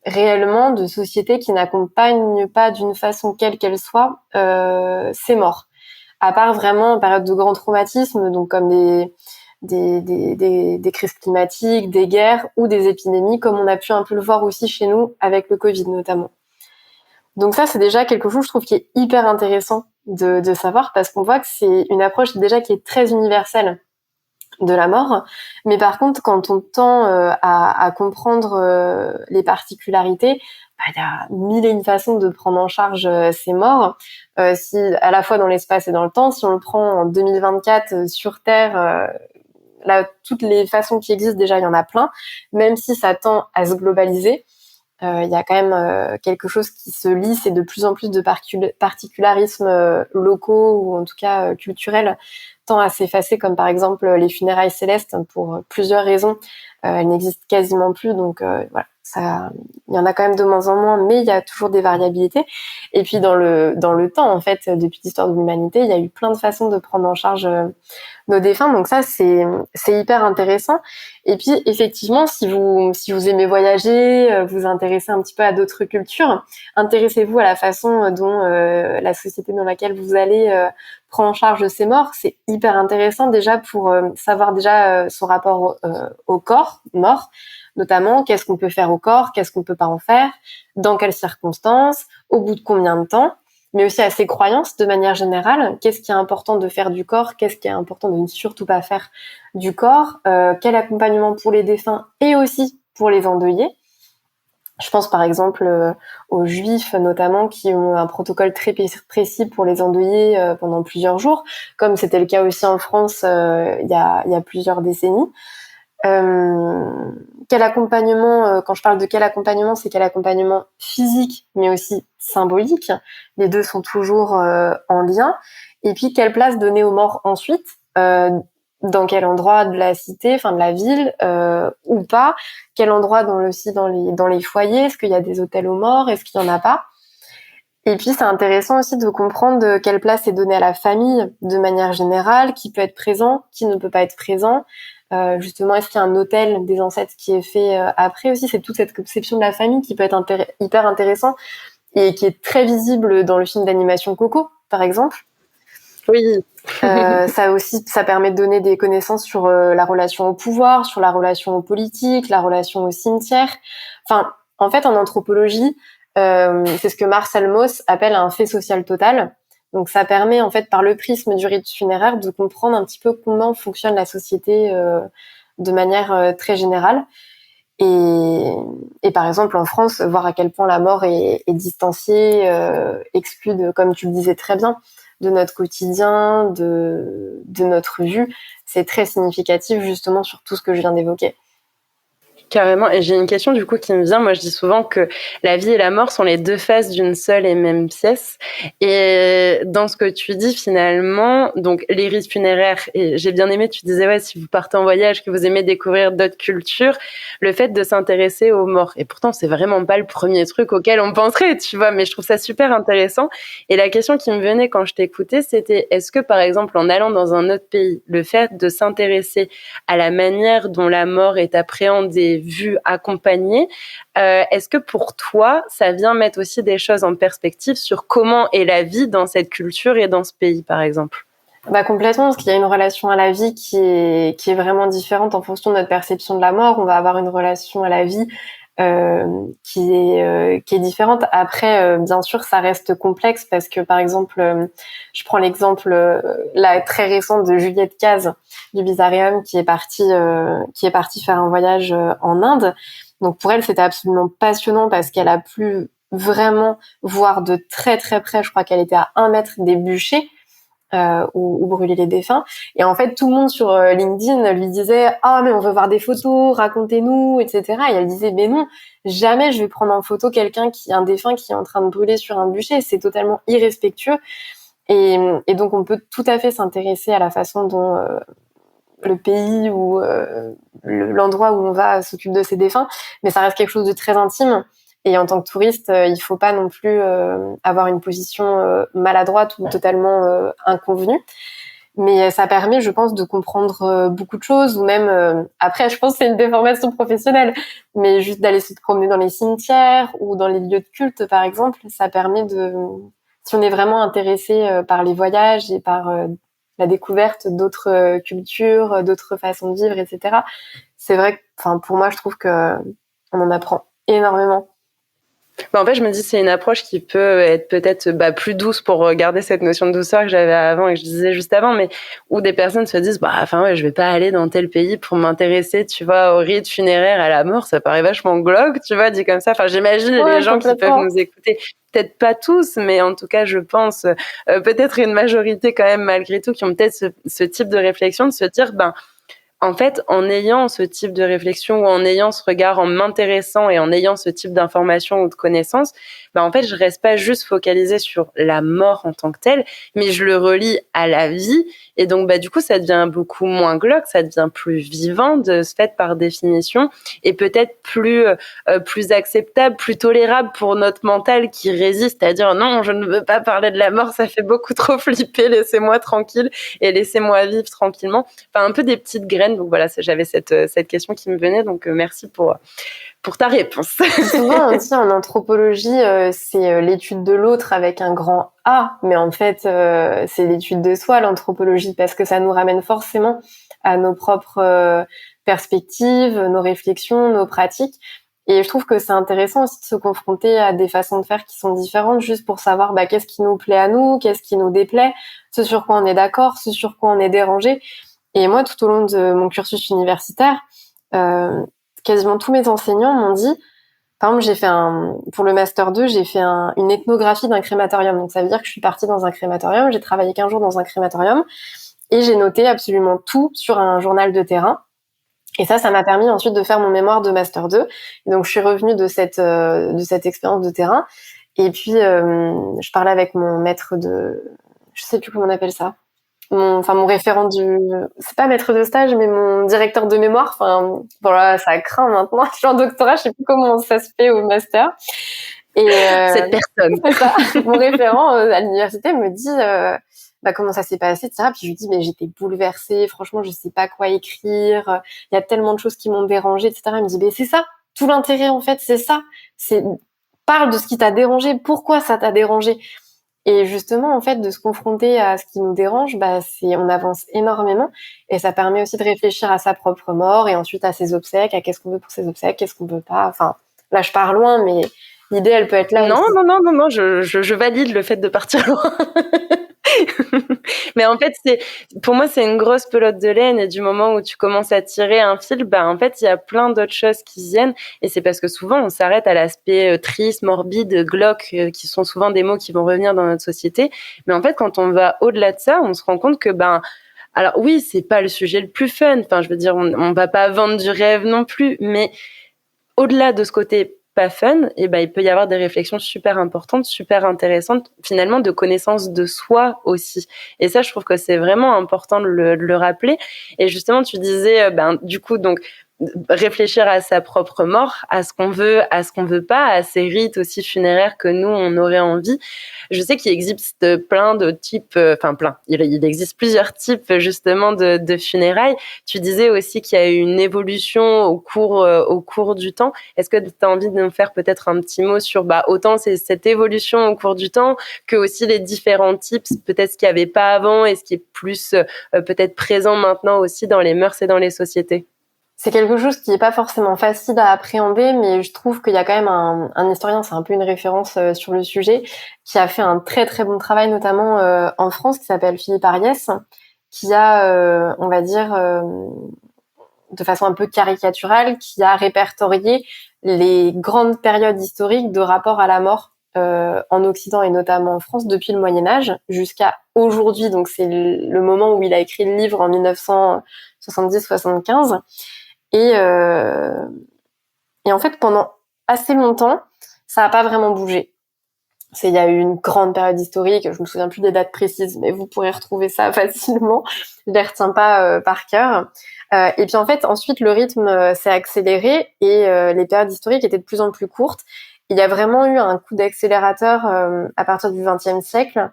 réellement de société qui n'accompagne pas d'une façon quelle qu'elle soit ces morts. À part vraiment en période de grand traumatisme, donc comme des crises climatiques, des guerres ou des épidémies, comme on a pu un peu le voir aussi chez nous avec le Covid notamment. Donc ça, c'est déjà quelque chose, je trouve, qui est hyper intéressant de savoir parce qu'on voit que c'est une approche déjà qui est très universelle de la mort. Mais par contre, quand on tend à comprendre les particularités, il y a mille et une façons de prendre en charge ces morts, si à la fois dans l'espace et dans le temps. Si on le prend en 2024 sur Terre, là, toutes les façons qui existent, déjà, il y en a plein, même si ça tend à se globaliser. Il y a quand même quelque chose qui se lisse et de plus en plus de particularismes locaux ou en tout cas culturels tend à s'effacer, comme par exemple les funérailles célestes pour plusieurs raisons. Elles n'existent quasiment plus, donc voilà, ça, il y en a quand même de moins en moins, mais il y a toujours des variabilités. Et puis dans le temps, en fait, depuis l'histoire de l'humanité, il y a eu plein de façons de prendre en charge nos défunts, donc ça c'est hyper intéressant. Et puis effectivement, si vous aimez voyager, vous intéressez un petit peu à d'autres cultures, intéressez-vous à la façon dont la société dans laquelle vous allez prend en charge ces morts. C'est hyper intéressant déjà pour savoir déjà son rapport au corps mort, notamment qu'est-ce qu'on peut faire au corps, qu'est-ce qu'on peut pas en faire, dans quelles circonstances, au bout de combien de temps, mais aussi à ses croyances de manière générale. Qu'est-ce qui est important de faire du corps, qu'est-ce qui est important de ne surtout pas faire du corps, quel accompagnement pour les défunts et aussi pour les endeuillés. Je pense par exemple aux juifs notamment qui ont un protocole très précis pour les endeuillés pendant plusieurs jours, comme c'était le cas aussi en France il y a plusieurs décennies. Quel accompagnement, quand je parle de quel accompagnement, c'est quel accompagnement physique mais aussi symbolique. Les deux sont toujours en lien. Et puis quelle place donner aux morts ensuite, dans quel endroit de la cité, enfin de la ville ou pas, quel endroit dans les foyers, est-ce qu'il y a des hôtels aux morts, est-ce qu'il y en a pas. Et puis c'est intéressant aussi de comprendre quelle place est donnée à la famille de manière générale, qui peut être présent, qui ne peut pas être présent. Justement, est-ce qu'il y a un hôtel des ancêtres qui est fait après aussi. C'est toute cette conception de la famille qui peut être hyper intéressant et qui est très visible dans le film d'animation Coco, par exemple. Oui. Ça aussi, ça permet de donner des connaissances sur la relation au pouvoir, sur la relation aux politiques, la relation au cimetière. Enfin, en fait, en anthropologie, c'est ce que Marcel Mauss appelle un fait social total. Donc, ça permet, en fait, par le prisme du rite funéraire, de comprendre un petit peu comment fonctionne la société de manière très générale. Et par exemple, en France, voir à quel point la mort est distanciée, exclue, comme tu le disais très bien, de notre quotidien, de notre vue, c'est très significatif justement sur tout ce que je viens d'évoquer. Carrément. Et j'ai une question du coup qui me vient. Moi, je dis souvent que la vie et la mort sont les deux faces d'une seule et même pièce. Et dans ce que tu dis finalement, donc les rites funéraires, et j'ai bien aimé, tu disais, ouais, si vous partez en voyage, que vous aimez découvrir d'autres cultures, le fait de s'intéresser aux morts. Et pourtant, c'est vraiment pas le premier truc auquel on penserait, tu vois, mais je trouve ça super intéressant. Et la question qui me venait quand je t'écoutais, c'était, est-ce que par exemple, en allant dans un autre pays, le fait de s'intéresser à la manière dont la mort est appréhendée, vue, accompagnée, est-ce que pour toi, ça vient mettre aussi des choses en perspective sur comment est la vie dans cette culture et dans ce pays, par exemple? Complètement, parce qu'il y a une relation à la vie qui est vraiment différente en fonction de notre perception de la mort. On va avoir une relation à la vie qui est différente. Après, bien sûr, ça reste complexe parce que, par exemple, je prends l'exemple là très récent de Juliette Caz du Bizarrium qui est partie faire un voyage en Inde. Donc pour elle, c'était absolument passionnant parce qu'elle a pu vraiment voir de très très près. Je crois qu'elle était à 1 mètre des bûchers. Où brûler les défunts. Et en fait, tout le monde sur LinkedIn lui disait « mais on veut voir des photos, racontez-nous, etc. » Et elle disait « Mais non, jamais je vais prendre en photo un défunt qui est en train de brûler sur un bûcher. C'est totalement irrespectueux. » Et donc, on peut tout à fait s'intéresser à la façon dont le pays ou l'endroit où on va s'occupe de ces défunts. Mais ça reste quelque chose de très intime. Et en tant que touriste, il faut pas non plus avoir une position maladroite ou totalement inconvenue. Mais ça permet, je pense, de comprendre beaucoup de choses, ou même, après, je pense que c'est une déformation professionnelle, mais juste d'aller se promener dans les cimetières ou dans les lieux de culte, par exemple, ça permet si on est vraiment intéressé par les voyages et par la découverte d'autres cultures, d'autres façons de vivre, etc., c'est vrai que, pour moi, je trouve que on en apprend énormément. En fait, je me dis c'est une approche qui peut être peut-être plus douce pour garder cette notion de douceur que j'avais avant et que je disais juste avant, mais où des personnes se disent je vais pas aller dans tel pays pour m'intéresser, tu vois, au rite funéraire, à la mort, ça paraît vachement glauque, tu vois, dit comme ça. Enfin, j'imagine les gens qui peuvent nous écouter, peut-être pas tous, mais en tout cas, je pense peut-être une majorité quand même malgré tout qui ont peut-être ce type de réflexion, de se dire en fait, en ayant ce type de réflexion ou en ayant ce regard, en m'intéressant et en ayant ce type d'information ou de connaissances, en fait, je reste pas juste focalisée sur la mort en tant que telle, mais je le relie à la vie. Et donc, du coup, ça devient beaucoup moins glauque, ça devient plus vivant de ce fait par définition et peut-être plus acceptable, plus tolérable pour notre mental qui résiste à dire non, je ne veux pas parler de la mort, ça fait beaucoup trop flipper, laissez-moi tranquille et laissez-moi vivre tranquillement. Enfin, un peu des petites graines. Donc voilà, j'avais cette question qui me venait. Donc merci pour ta réponse. Souvent, on dit en anthropologie, c'est l'étude de l'autre avec un grand A, mais en fait, c'est l'étude de soi, l'anthropologie, parce que ça nous ramène forcément à nos propres perspectives, nos réflexions, nos pratiques. Et je trouve que c'est intéressant aussi de se confronter à des façons de faire qui sont différentes, juste pour savoir qu'est-ce qui nous plaît à nous, qu'est-ce qui nous déplaît, ce sur quoi on est d'accord, ce sur quoi on est dérangé. Et moi, tout au long de mon cursus universitaire, quasiment tous mes enseignants m'ont dit, par exemple, pour le Master 2, j'ai fait une ethnographie d'un crématorium. Donc ça veut dire que je suis partie dans un crématorium, j'ai travaillé 15 jours dans un crématorium et j'ai noté absolument tout sur un journal de terrain. Et ça m'a permis ensuite de faire mon mémoire de Master 2. Et donc je suis revenue de cette expérience de terrain. Et puis je parlais avec mon maître je sais plus comment on appelle ça. Mon référent c'est pas maître de stage, mais mon directeur de mémoire. Voilà, ça craint maintenant. Je suis en doctorat, je sais plus comment ça se fait au master. Et cette personne. C'est ça. Mon référent à l'université me dit comment ça s'est passé, etc. Puis je lui dis mais j'étais bouleversée. Franchement, je sais pas quoi écrire. Il y a tellement de choses qui m'ont dérangée, etc. Il me dit c'est ça. Tout l'intérêt en fait, c'est ça. Parle de ce qui t'a dérangé. Pourquoi ça t'a dérangé? Et justement, en fait, de se confronter à ce qui nous dérange, on avance énormément et ça permet aussi de réfléchir à sa propre mort et ensuite à ses obsèques, à qu'est-ce qu'on veut pour ses obsèques, qu'est-ce qu'on veut pas. Enfin, là, je pars loin, mais l'idée, elle peut être là. Non, je valide le fait de partir loin. Mais en fait, pour moi, c'est une grosse pelote de laine et du moment où tu commences à tirer un fil, en fait, il y a plein d'autres choses qui viennent et c'est parce que souvent, on s'arrête à l'aspect triste, morbide, glauque, qui sont souvent des mots qui vont revenir dans notre société. Mais en fait, quand on va au-delà de ça, on se rend compte que, alors oui, c'est pas le sujet le plus fun. Enfin, je veux dire, on va pas vendre du rêve non plus, mais au-delà de ce côté pas fun, il peut y avoir des réflexions super importantes, super intéressantes, finalement de connaissance de soi aussi. Et ça, je trouve que c'est vraiment important de le rappeler. Et justement, tu disais, du coup, donc réfléchir à sa propre mort, à ce qu'on veut pas, à ces rites aussi funéraires que nous, on aurait envie. Je sais qu'il existe plein de types, il existe plusieurs types justement de funérailles. Tu disais aussi qu'il y a eu une évolution au cours du temps. Est-ce que tu as envie de nous faire peut-être un petit mot sur autant c'est cette évolution au cours du temps que aussi les différents types, peut-être ce qu'il n'y avait pas avant et ce qui est plus peut-être présent maintenant aussi dans les mœurs et dans les sociétés? C'est quelque chose qui est pas forcément facile à appréhender, mais je trouve qu'il y a quand même un historien, c'est un peu une référence sur le sujet, qui a fait un très très bon travail, notamment en France, qui s'appelle Philippe Ariès, qui a, on va dire, de façon un peu caricaturale, qui a répertorié les grandes périodes historiques de rapport à la mort en Occident et notamment en France depuis le Moyen-Âge jusqu'à aujourd'hui. Donc c'est le moment où il a écrit le livre en 1970-75. Et en fait, pendant assez longtemps, ça n'a pas vraiment bougé. Il y a eu une grande période historique, je me souviens plus des dates précises, mais vous pourrez retrouver ça facilement. Je les retiens pas par cœur. Et puis en fait, ensuite, le rythme s'est accéléré et les périodes historiques étaient de plus en plus courtes. Il y a vraiment eu un coup d'accélérateur à partir du XXe siècle,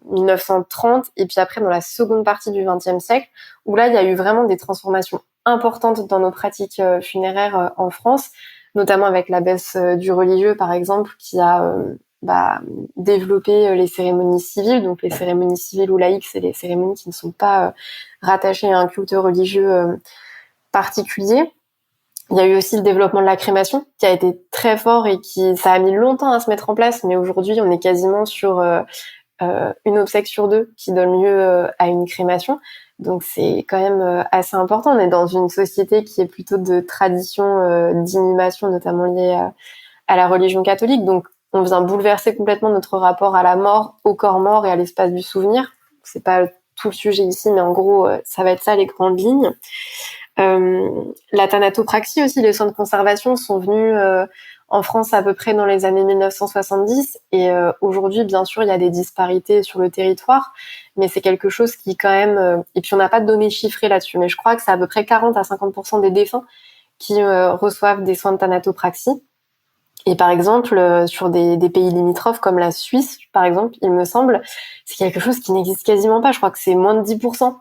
1930, et puis après dans la seconde partie du XXe siècle, où là, il y a eu vraiment des transformations importantes dans nos pratiques funéraires en France, notamment avec la baisse du religieux, par exemple, qui a développé les cérémonies civiles. Donc les cérémonies civiles ou laïques, c'est les cérémonies qui ne sont pas rattachées à un culte religieux particulier. Il y a eu aussi le développement de la crémation, qui a été très fort et ça a mis longtemps à se mettre en place, mais aujourd'hui, on est quasiment sur une obsèque sur 2 qui donne lieu à une crémation. Donc c'est quand même assez important. On est dans une société qui est plutôt de tradition d'inhumation, notamment liée à la religion catholique. Donc on vient bouleverser complètement notre rapport à la mort, au corps mort et à l'espace du souvenir. C'est pas tout le sujet ici, mais en gros, ça va être ça les grandes lignes. La thanatopraxie aussi, les soins de conservation sont venus en France à peu près dans les années 1970 et aujourd'hui bien sûr il y a des disparités sur le territoire, mais c'est quelque chose qui quand même et puis on n'a pas de données chiffrées là-dessus, mais je crois que c'est à peu près 40 à 50% des défunts qui reçoivent des soins de thanatopraxie. Et par exemple sur des pays limitrophes comme la Suisse par exemple, il me semble, c'est quelque chose qui n'existe quasiment pas. Je crois que c'est moins de 10%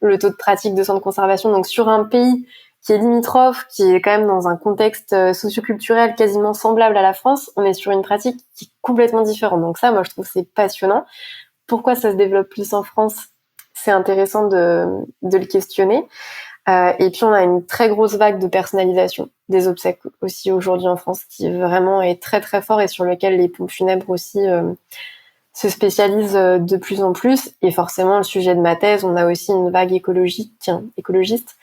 le taux de pratique de soins de conservation. Donc sur un pays qui est limitrophe, qui est quand même dans un contexte socioculturel quasiment semblable à la France, on est sur une pratique qui est complètement différente. Donc ça, moi, je trouve que c'est passionnant. Pourquoi ça se développe plus en France? C'est intéressant de le questionner. Et puis, on a une très grosse vague de personnalisation des obsèques aussi aujourd'hui en France, qui vraiment est très, très fort et sur lequel les pompes funèbres aussi se spécialisent de plus en plus. Et forcément, le sujet de ma thèse, on a aussi une vague écologiste,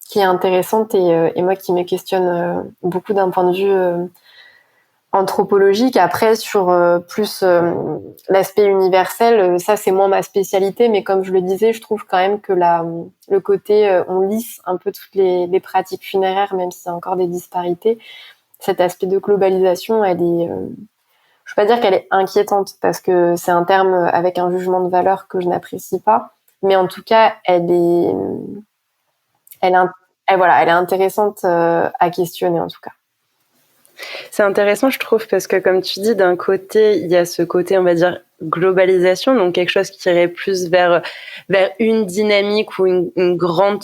qui est intéressante et moi qui me questionne beaucoup d'un point de vue anthropologique. Après, sur plus l'aspect universel, ça c'est moins ma spécialité, mais comme je le disais, je trouve quand même que le côté on lisse un peu toutes les pratiques funéraires, même s'il y a encore des disparités. Cet aspect de globalisation, elle est, je veux pas dire qu'elle est inquiétante parce que c'est un terme avec un jugement de valeur que je n'apprécie pas, mais en tout cas, elle est intéressante à questionner en tout cas. C'est intéressant, je trouve, parce que comme tu dis, d'un côté, il y a ce côté, on va dire, globalisation, donc quelque chose qui irait plus vers une dynamique ou une grande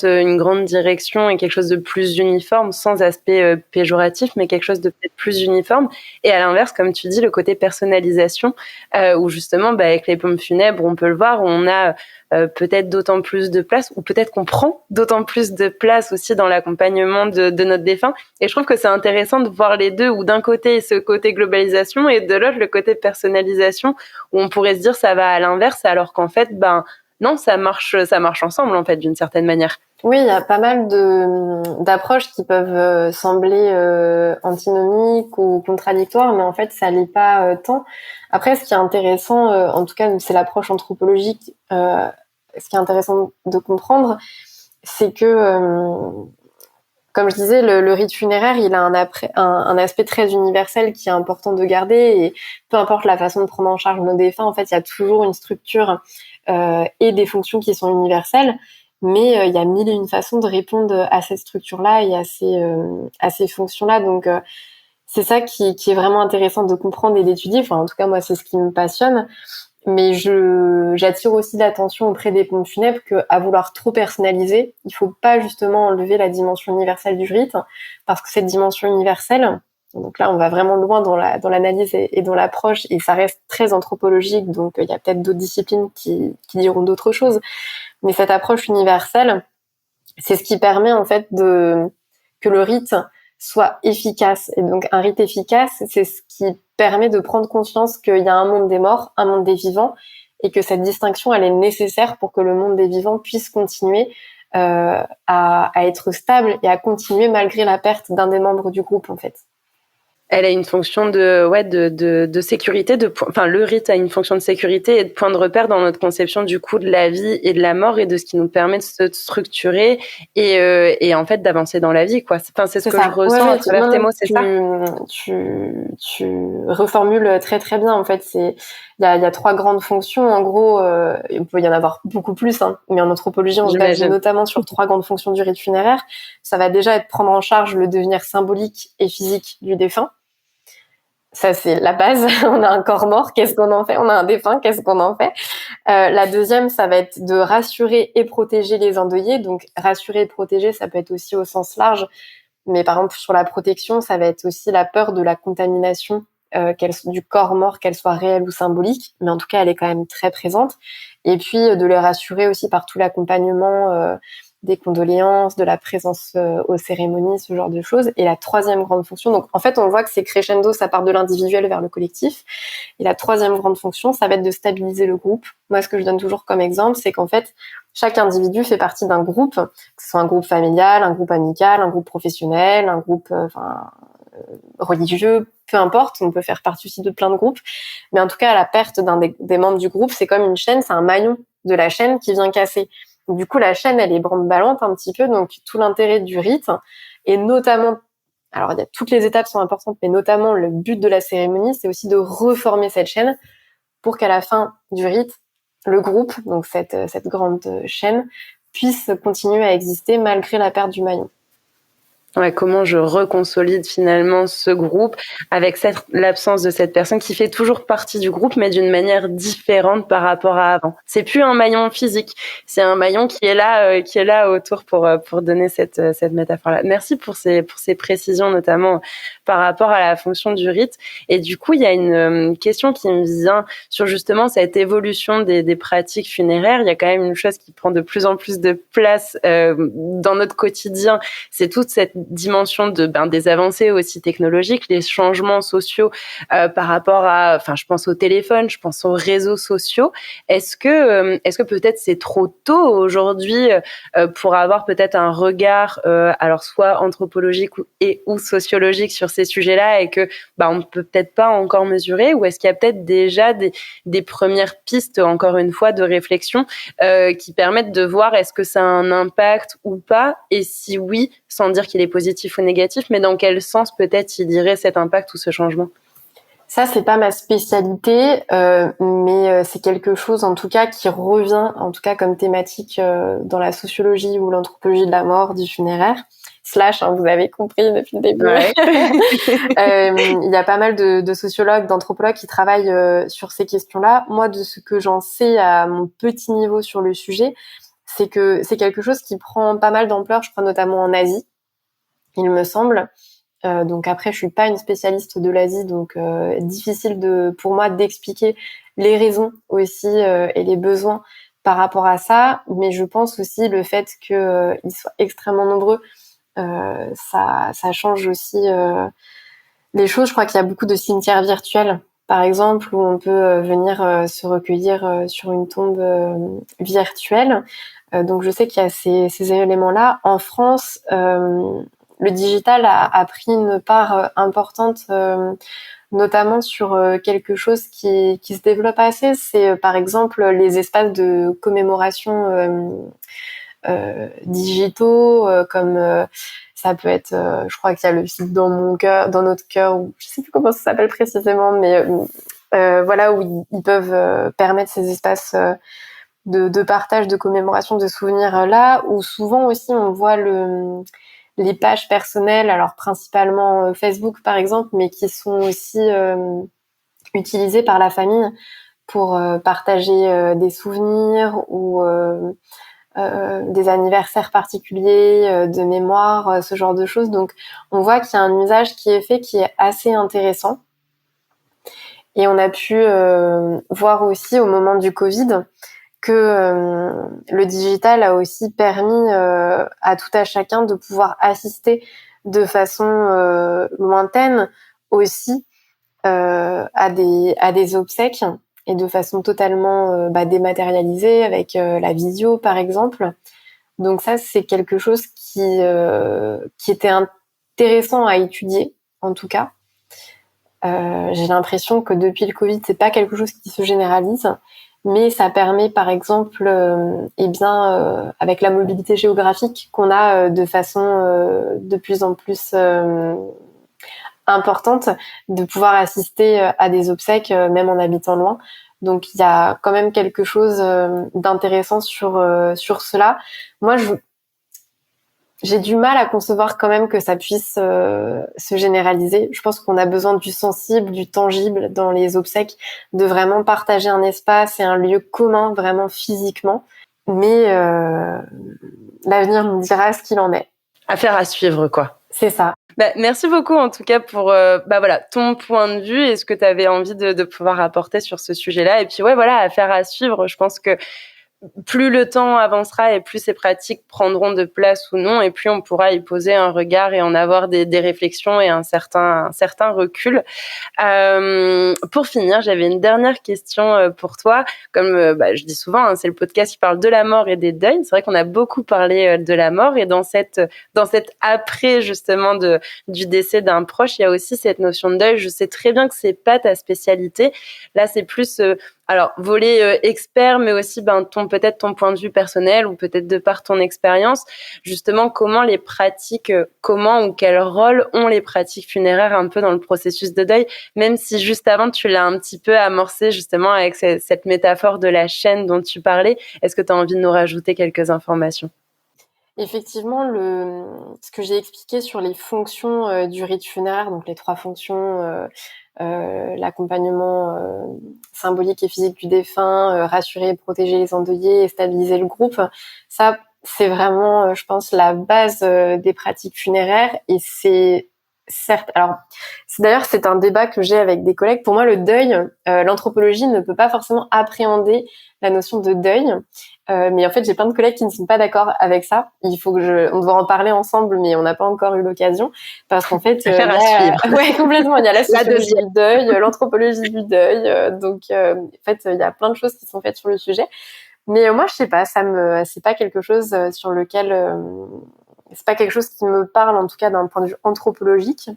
direction et quelque chose de plus uniforme, sans aspect péjoratif, mais quelque chose de peut-être plus uniforme. Et à l'inverse, comme tu dis, le côté personnalisation, où justement, avec les pompes funèbres, on peut le voir, on a peut-être d'autant plus de place, ou peut-être qu'on prend d'autant plus de place aussi dans l'accompagnement de notre défunt. Et je trouve que c'est intéressant de voir les deux, où d'un côté, ce côté globalisation, et de l'autre, le côté personnalisation, où on pourrait se dire ça va à l'inverse, alors qu'en fait, non, ça marche ensemble, en fait, d'une certaine manière. Oui, il y a pas mal d'approches qui peuvent sembler antinomiques ou contradictoires, mais en fait, ça l'est pas tant. Après, ce qui est intéressant, en tout cas, c'est l'approche anthropologique. Ce qui est intéressant de comprendre, c'est que, comme je disais, le rite funéraire, il a un aspect très universel qui est important de garder. Et peu importe la façon de prendre en charge nos défunts, en fait, il y a toujours une structure et des fonctions qui sont universelles. Mais il y a mille et une façons de répondre à cette structure-là et à ces fonctions-là. Donc, c'est ça qui est vraiment intéressant de comprendre et d'étudier. Enfin, en tout cas, moi, c'est ce qui me passionne. Mais j'attire aussi l'attention auprès des pompes funèbres qu'à vouloir trop personnaliser, il faut pas justement enlever la dimension universelle du rite, parce que cette dimension universelle, donc là on va vraiment loin dans l'analyse et dans l'approche, et ça reste très anthropologique, donc il y a peut-être d'autres disciplines qui diront d'autres choses, mais cette approche universelle, C'est ce qui permet en fait que le rite soit efficace. Et donc un rite efficace, c'est ce qui permet de prendre conscience qu'il y a un monde des morts, un monde des vivants, et que cette distinction, elle est nécessaire pour que le monde des vivants puisse continuer à être stable et à continuer malgré la perte d'un des membres du groupe en fait. Elle a une fonction de sécurité, enfin, le rite a une fonction de sécurité et de point de repère dans notre conception du coup de la vie et de la mort et de ce qui nous permet de se structurer et en fait d'avancer dans la vie, quoi. Enfin, c'est ce que je ressens à travers tes mots, c'est ça? Tu reformules très très bien. En fait, il y a 3 grandes fonctions. En gros, il peut y en avoir beaucoup plus, hein, mais en anthropologie, on se base notamment sur 3 grandes fonctions du rite funéraire. Ça va déjà être prendre en charge le devenir symbolique et physique du défunt. Ça, c'est la base. On a un corps mort, qu'est-ce qu'on en fait? On a un défunt, qu'est-ce qu'on en fait? La deuxième, ça va être de rassurer et protéger les endeuillés. Donc, rassurer et protéger, ça peut être aussi au sens large. Mais par exemple, sur la protection, ça va être aussi la peur de la contamination du corps mort, qu'elle soit réelle ou symbolique. Mais en tout cas, elle est quand même très présente. Et puis, de les rassurer aussi par tout l'accompagnement des condoléances, de la présence aux cérémonies, ce genre de choses. Et la troisième grande fonction, donc en fait, on voit que c'est crescendo, ça part de l'individuel vers le collectif. Et la troisième grande fonction, ça va être de stabiliser le groupe. Moi, ce que je donne toujours comme exemple, c'est qu'en fait, chaque individu fait partie d'un groupe, que ce soit un groupe familial, un groupe amical, un groupe professionnel, un groupe religieux, peu importe, on peut faire partie aussi de plein de groupes. Mais en tout cas, la perte d'un des membres du groupe, c'est comme une chaîne, c'est un maillon de la chaîne qui vient casser. Donc, du coup, la chaîne, elle est branle-ballante un petit peu. Donc, tout l'intérêt du rite, et notamment, alors toutes les étapes sont importantes, mais notamment le but de la cérémonie, c'est aussi de reformer cette chaîne pour qu'à la fin du rite, le groupe, donc cette grande chaîne, puisse continuer à exister malgré la perte du maillon. Ouais, comment je reconsolide finalement ce groupe avec l'absence de cette personne qui fait toujours partie du groupe, mais d'une manière différente par rapport à avant. C'est plus un maillon physique, c'est un maillon qui est là autour pour donner cette métaphore-là. Merci pour ces précisions, notamment par rapport à la fonction du rite. Et du coup, il y a une question qui me vient sur justement cette évolution des pratiques funéraires. Il y a quand même une chose qui prend de plus en plus de place dans notre quotidien, c'est toute cette dimension des avancées aussi technologiques, les changements sociaux par rapport à, enfin, je pense au téléphone, je pense aux réseaux sociaux. Est-ce que peut-être c'est trop tôt aujourd'hui pour avoir peut-être un regard, alors soit anthropologique ou sociologique sur ces sujets-là et que on ne peut peut-être pas encore mesurer, ou est-ce qu'il y a peut-être déjà des premières pistes, encore une fois, de réflexion qui permettent de voir est-ce que ça a un impact ou pas, et si oui, sans dire qu'il est positif ou négatif, mais dans quel sens peut-être il irait cet impact ou ce changement? Ça, c'est pas ma spécialité, mais c'est quelque chose en tout cas qui revient, en tout cas comme thématique dans la sociologie ou l'anthropologie de la mort, du funéraire. Vous avez compris depuis le début. Ouais. Il y a pas mal de sociologues, d'anthropologues qui travaillent sur ces questions-là. Moi, de ce que j'en sais à mon petit niveau sur le sujet, c'est que c'est quelque chose qui prend pas mal d'ampleur, je crois notamment en Asie, il me semble. Donc après, je suis pas une spécialiste de l'Asie, donc difficile pour moi d'expliquer les raisons aussi et les besoins par rapport à ça. Mais je pense aussi le fait qu'ils soient extrêmement nombreux, ça change aussi les choses. Je crois qu'il y a beaucoup de cimetières virtuels, par exemple, où on peut venir se recueillir sur une tombe virtuelle. Donc je sais qu'il y a ces éléments-là. En France, le digital a pris une part importante, notamment sur quelque chose qui se développe assez. C'est par exemple les espaces de commémoration digitaux, comme ça peut être, je crois qu'il y a le site dans mon cœur, dans notre cœur, ou je sais plus comment ça s'appelle précisément, mais voilà, où ils peuvent permettre ces espaces de partage, de commémoration, de souvenirs là, où souvent aussi on voit les pages personnelles, alors principalement Facebook par exemple, mais qui sont aussi utilisées par la famille pour partager des souvenirs ou des anniversaires particuliers, de mémoire, ce genre de choses. Donc on voit qu'il y a un usage qui est fait qui est assez intéressant. Et on a pu voir aussi au moment du Covid que le digital a aussi permis à tout à chacun de pouvoir assister de façon lointaine aussi à des obsèques et de façon totalement dématérialisée avec la visio par exemple. Donc ça c'est quelque chose qui était intéressant à étudier en tout cas. J'ai l'impression que depuis le Covid c'est pas quelque chose qui se généralise, mais ça permet par exemple avec la mobilité géographique qu'on a de façon de plus en plus importante, de pouvoir assister à des obsèques même en habitant loin. Donc il y a quand même quelque chose d'intéressant sur cela. Moi j'ai du mal à concevoir quand même que ça puisse se généraliser. Je pense qu'on a besoin du sensible, du tangible dans les obsèques, de vraiment partager un espace et un lieu commun vraiment physiquement. Mais l'avenir nous dira ce qu'il en est. Affaire à suivre, quoi. C'est ça. Merci beaucoup en tout cas pour ton point de vue et ce que tu avais envie de pouvoir apporter sur ce sujet-là. Et puis affaire à suivre. Je pense que plus le temps avancera et plus ces pratiques prendront de place ou non, et plus on pourra y poser un regard et en avoir des réflexions et un certain recul. Pour finir, j'avais une dernière question pour toi. Comme je dis souvent, c'est le podcast qui parle de la mort et des deuils. C'est vrai qu'on a beaucoup parlé de la mort, et dans cette après justement du décès d'un proche, il y a aussi cette notion de deuil. Je sais très bien que c'est pas ta spécialité. Là, c'est plus alors volet expert, mais aussi peut-être ton point de vue personnel, ou peut-être de par ton expérience, justement comment les pratiques, comment ou quel rôle ont les pratiques funéraires un peu dans le processus de deuil, même si juste avant tu l'as un petit peu amorcé justement avec cette métaphore de la chaîne dont tu parlais. Est-ce que tu as envie de nous rajouter quelques informations ? Effectivement, ce que j'ai expliqué sur les fonctions du rite funéraire, donc les 3 fonctions, l'accompagnement symbolique et physique du défunt, rassurer et protéger les endeuillés et stabiliser le groupe, ça c'est vraiment, je pense, la base des pratiques funéraires. Et c'est certes, alors c'est un débat que j'ai avec des collègues. Pour moi, le deuil, l'anthropologie ne peut pas forcément appréhender la notion de deuil. Mais en fait, j'ai plein de collègues qui ne sont pas d'accord avec ça. On doit en parler ensemble, mais on n'a pas encore eu l'occasion, parce qu'en fait, ouais, complètement. Il y a la sociologie du deuil, l'anthropologie du deuil, donc en fait, il y a plein de choses qui sont faites sur le sujet. Mais moi, je sais pas, c'est pas quelque chose sur lequel, c'est pas quelque chose qui me parle, en tout cas d'un point de vue anthropologique.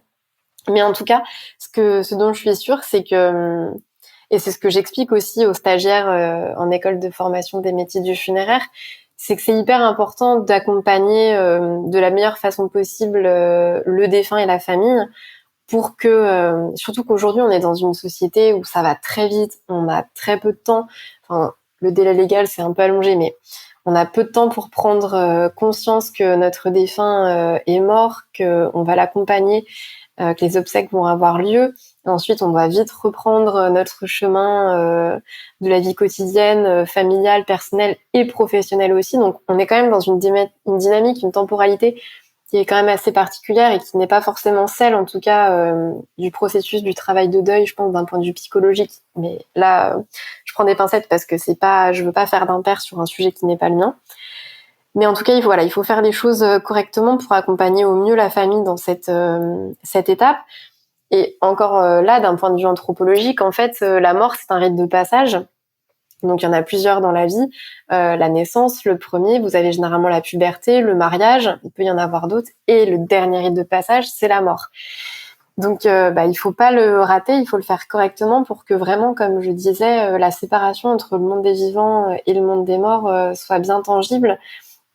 Mais en tout cas, ce dont je suis sûre, c'est que et c'est ce que j'explique aussi aux stagiaires en école de formation des métiers du funéraire, c'est que c'est hyper important d'accompagner de la meilleure façon possible le défunt et la famille, pour que, surtout qu'aujourd'hui on est dans une société où ça va très vite, on a très peu de temps, enfin le délai légal c'est un peu allongé, mais on a peu de temps pour prendre conscience que notre défunt est mort, qu'on va l'accompagner, que les obsèques vont avoir lieu. Ensuite, on doit vite reprendre notre chemin de la vie quotidienne, familiale, personnelle et professionnelle aussi. Donc, on est quand même dans une dynamique, une temporalité qui est quand même assez particulière et qui n'est pas forcément celle, en tout cas, du processus du travail de deuil, je pense, d'un point de vue psychologique. Mais là, je prends des pincettes parce que je veux pas faire d'impair sur un sujet qui n'est pas le mien. Mais en tout cas, il faut faire les choses correctement pour accompagner au mieux la famille dans cette étape. Et encore là, d'un point de vue anthropologique, en fait, la mort, c'est un rite de passage. Donc, il y en a plusieurs dans la vie. La naissance, le premier, vous avez généralement la puberté, le mariage, il peut y en avoir d'autres. Et le dernier rite de passage, c'est la mort. Donc, il faut pas le rater, il faut le faire correctement pour que vraiment, comme je disais, la séparation entre le monde des vivants et le monde des morts soit bien tangible,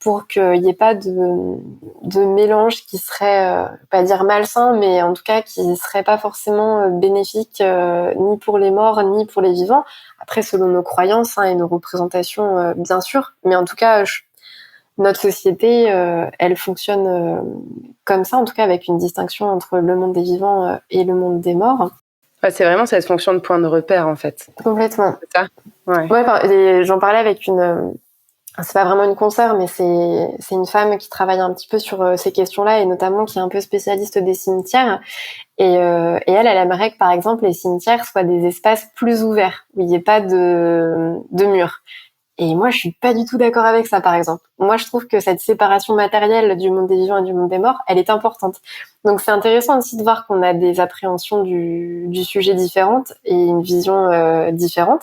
pour qu'il n'y ait pas de mélange qui serait, pas dire malsain, mais en tout cas qui serait pas forcément bénéfique ni pour les morts ni pour les vivants. Après, selon nos croyances et nos représentations, bien sûr, mais en tout cas, notre société, elle fonctionne comme ça, en tout cas avec une distinction entre le monde des vivants et le monde des morts. Ouais, c'est vraiment cette fonction de point de repère, en fait. Complètement. C'est ça ? Ouais. Ouais, j'en parlais avec c'est pas vraiment une consoeur, mais c'est une femme qui travaille un petit peu sur ces questions-là, et notamment qui est un peu spécialiste des cimetières. Et elle aimerait que, par exemple, les cimetières soient des espaces plus ouverts, où il n'y ait pas de murs. Et moi, je suis pas du tout d'accord avec ça, par exemple. Moi, je trouve que cette séparation matérielle du monde des vivants et du monde des morts, elle est importante. Donc, c'est intéressant aussi de voir qu'on a des appréhensions du sujet différentes et une vision différente.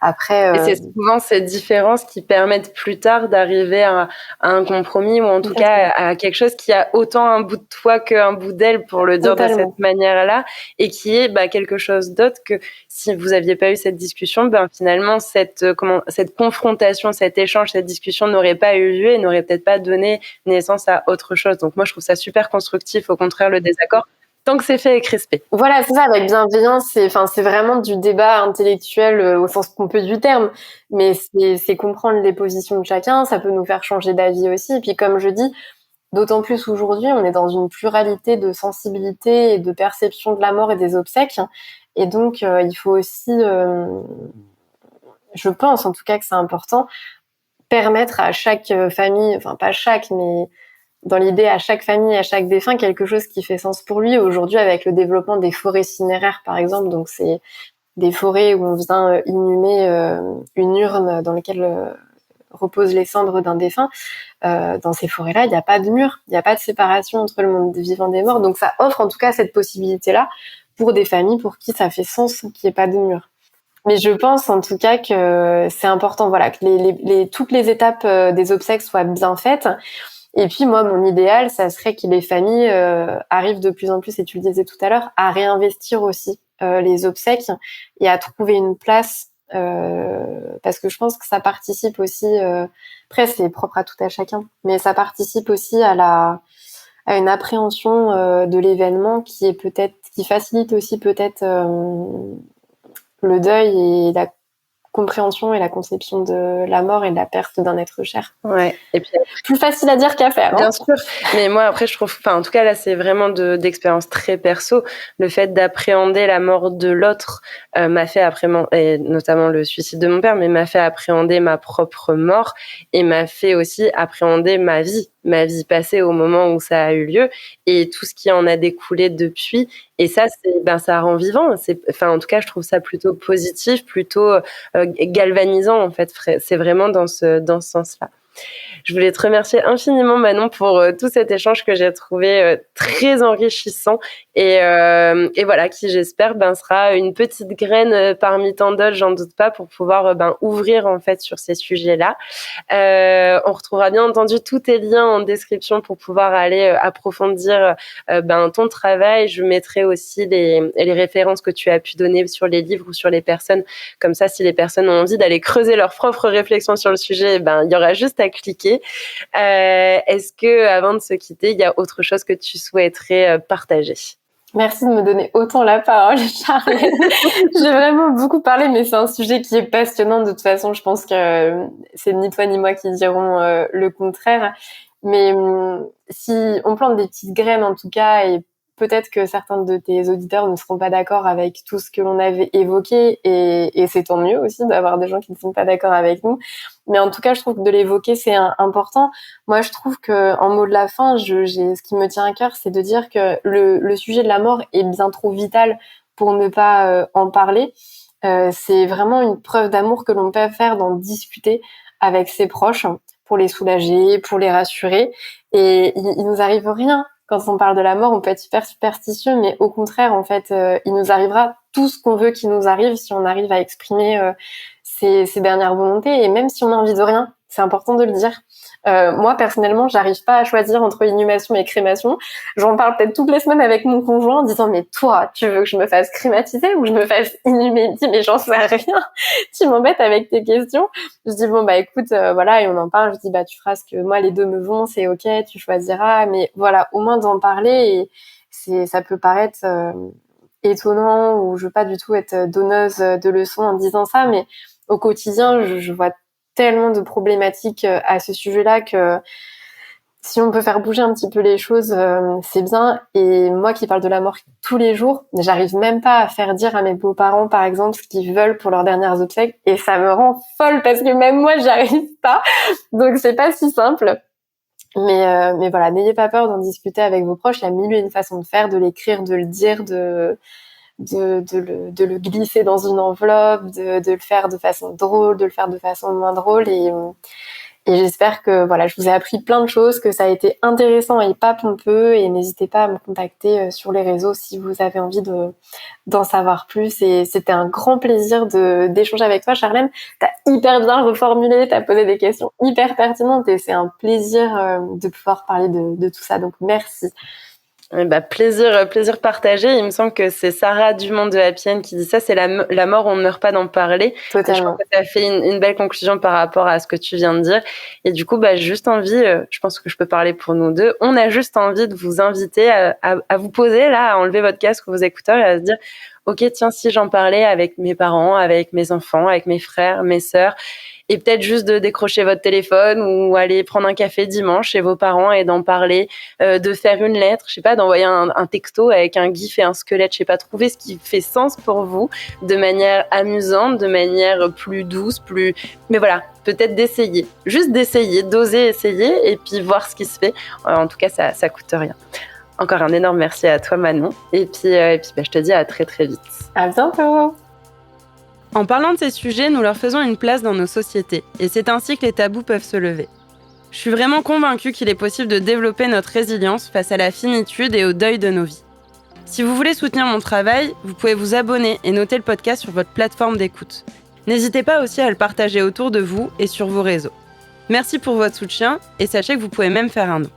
Après, Et c'est souvent ces différences qui permettent plus tard d'arriver à un compromis ou en tout cas à quelque chose qui a autant un bout de toi qu'un bout d'elle, pour le dire de cette manière-là, et qui est quelque chose d'autre que si vous aviez pas eu cette discussion, finalement cette confrontation, cet échange, cette discussion n'aurait pas eu lieu et n'aurait peut-être pas donné naissance à autre chose. Donc moi je trouve ça super constructif, au contraire le désaccord, tant que c'est fait avec respect. Voilà, c'est ça, avec bienveillance, c'est vraiment du débat intellectuel au sens pompeux du terme, mais c'est comprendre les positions de chacun, ça peut nous faire changer d'avis aussi. Et puis comme je dis, d'autant plus aujourd'hui, on est dans une pluralité de sensibilités et de perception de la mort et des obsèques, et donc il faut aussi, je pense en tout cas que c'est important, permettre à chaque famille, enfin pas chaque, mais dans l'idée, à chaque famille, à chaque défunt, quelque chose qui fait sens pour lui. Aujourd'hui, avec le développement des forêts cinéraires, par exemple, donc c'est des forêts où on vient inhumer une urne dans laquelle reposent les cendres d'un défunt. Dans ces forêts-là, il n'y a pas de mur, il n'y a pas de séparation entre le monde des vivants et des morts. Donc ça offre en tout cas cette possibilité-là pour des familles pour qui ça fait sens qu'il n'y ait pas de mur. Mais je pense en tout cas que c'est important, voilà, que toutes les étapes des obsèques soient bien faites. Et puis moi, mon idéal, ça serait que les familles arrivent de plus en plus, et tu le disais tout à l'heure, à réinvestir aussi les obsèques et à trouver une place, parce que je pense que ça participe aussi, après c'est propre à tout à chacun, mais ça participe aussi à une appréhension de l'événement qui facilite aussi peut-être le deuil et la compréhension et la conception de la mort et de la perte d'un être cher. Ouais. Et puis plus facile à dire qu'à faire. Bien sûr, mais moi après je trouve, en tout cas là c'est vraiment d'expérience très perso. Le fait d'appréhender la mort de l'autre m'a fait et notamment le suicide de mon père, mais m'a fait appréhender ma propre mort et m'a fait aussi appréhender ma vie passée au moment où ça a eu lieu et tout ce qui en a découlé depuis. Et ça, ça rend vivant. En tout cas, je trouve ça plutôt positif, plutôt galvanisant en fait. C'est vraiment dans ce sens-là. Je voulais te remercier infiniment, Manon, pour tout cet échange que j'ai trouvé très enrichissant et voilà, qui j'espère sera une petite graine parmi tant d'autres, j'en doute pas, pour pouvoir ouvrir en fait sur ces sujets-là. On retrouvera bien entendu tous tes liens en description pour pouvoir aller approfondir ton travail. Je mettrai aussi les références que tu as pu donner sur les livres ou sur les personnes. Comme ça, si les personnes ont envie d'aller creuser leurs propres réflexions sur le sujet, il y aura juste à cliquer. Est-ce que, avant de se quitter, il y a autre chose que tu souhaiterais partager ? Merci de me donner autant la parole, Charlène. J'ai vraiment beaucoup parlé, mais c'est un sujet qui est passionnant. De toute façon, je pense que c'est ni toi ni moi qui diront le contraire. Mais si on plante des petites graines, en tout cas, et peut-être que certains de tes auditeurs ne seront pas d'accord avec tout ce que l'on avait évoqué, et c'est tant mieux aussi d'avoir des gens qui ne sont pas d'accord avec nous. Mais en tout cas, je trouve que de l'évoquer, c'est important. Moi, je trouve que, en mot de la fin, ce qui me tient à cœur, c'est de dire que le sujet de la mort est bien trop vital pour ne pas en parler. C'est vraiment une preuve d'amour que l'on peut faire d'en discuter avec ses proches pour les soulager, pour les rassurer. Et il nous arrive rien quand on parle de la mort. On peut être super superstitieux, mais au contraire, en fait, il nous arrivera tout ce qu'on veut qu'il nous arrive si on arrive à exprimer ses dernières volontés. Et même si on n'a envie de rien, c'est important de le dire. Moi, personnellement, j'arrive pas à choisir entre inhumation et crémation. J'en parle peut-être toutes les semaines avec mon conjoint en disant, mais toi, tu veux que je me fasse crématiser ou que je me fasse inhumer? Il me dit, mais j'en sais rien. Tu m'embêtes avec tes questions. Je dis, bon, écoute, voilà, et on en parle. Je dis, tu feras ce que moi, les deux me vont, c'est ok, tu choisiras. Mais voilà, au moins d'en parler, et ça peut paraître étonnant, ou je veux pas du tout être donneuse de leçons en disant ça, mais au quotidien, je vois tellement de problématiques à ce sujet-là que si on peut faire bouger un petit peu les choses, c'est bien. Et moi qui parle de la mort tous les jours, j'arrive même pas à faire dire à mes beaux-parents, par exemple, ce qu'ils veulent pour leurs dernières obsèques. Et ça me rend folle parce que même moi, j'y arrive pas. Donc c'est pas si simple. Mais voilà, n'ayez pas peur d'en discuter avec vos proches. Il y a mille et une façons de faire, de l'écrire, de le dire, de le glisser dans une enveloppe, de le faire de façon drôle, de le faire de façon moins drôle. Et j'espère que voilà, je vous ai appris plein de choses, que ça a été intéressant et pas pompeux. Et n'hésitez pas à me contacter sur les réseaux si vous avez envie d'en savoir plus. Et c'était un grand plaisir d'échanger avec toi, Charlène. T'as hyper bien reformulé, t'as posé des questions hyper pertinentes et c'est un plaisir de pouvoir parler de tout ça. Donc merci. Plaisir partagé. Il me semble que c'est Sarah Dumont de Happy End qui dit ça, c'est la mort, on ne meurt pas d'en parler. Totalement. Je pense que ça fait une belle conclusion par rapport à ce que tu viens de dire. Et du coup, juste envie, je pense que je peux parler pour nous deux, on a juste envie de vous inviter à vous poser là, à enlever votre casque ou vos écouteurs et à se dire, ok, tiens, si j'en parlais avec mes parents, avec mes enfants, avec mes frères, mes sœurs, et peut-être juste de décrocher votre téléphone ou aller prendre un café dimanche chez vos parents et d'en parler, de faire une lettre, je sais pas, d'envoyer un texto avec un gif et un squelette, je sais pas, trouver ce qui fait sens pour vous de manière amusante, de manière plus douce, mais voilà, peut-être d'essayer, juste d'essayer, d'oser essayer et puis voir ce qui se fait. En tout cas, ça coûte rien. Encore un énorme merci à toi, Manon. Et puis je te dis à très très vite. À bientôt. En parlant de ces sujets, nous leur faisons une place dans nos sociétés, et c'est ainsi que les tabous peuvent se lever. Je suis vraiment convaincue qu'il est possible de développer notre résilience face à la finitude et au deuil de nos vies. Si vous voulez soutenir mon travail, vous pouvez vous abonner et noter le podcast sur votre plateforme d'écoute. N'hésitez pas aussi à le partager autour de vous et sur vos réseaux. Merci pour votre soutien, et sachez que vous pouvez même faire un don.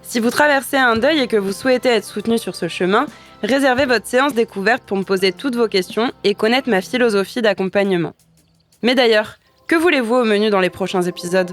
Si vous traversez un deuil et que vous souhaitez être soutenu sur ce chemin, réservez votre séance découverte pour me poser toutes vos questions et connaître ma philosophie d'accompagnement. Mais d'ailleurs, que voulez-vous au menu dans les prochains épisodes ?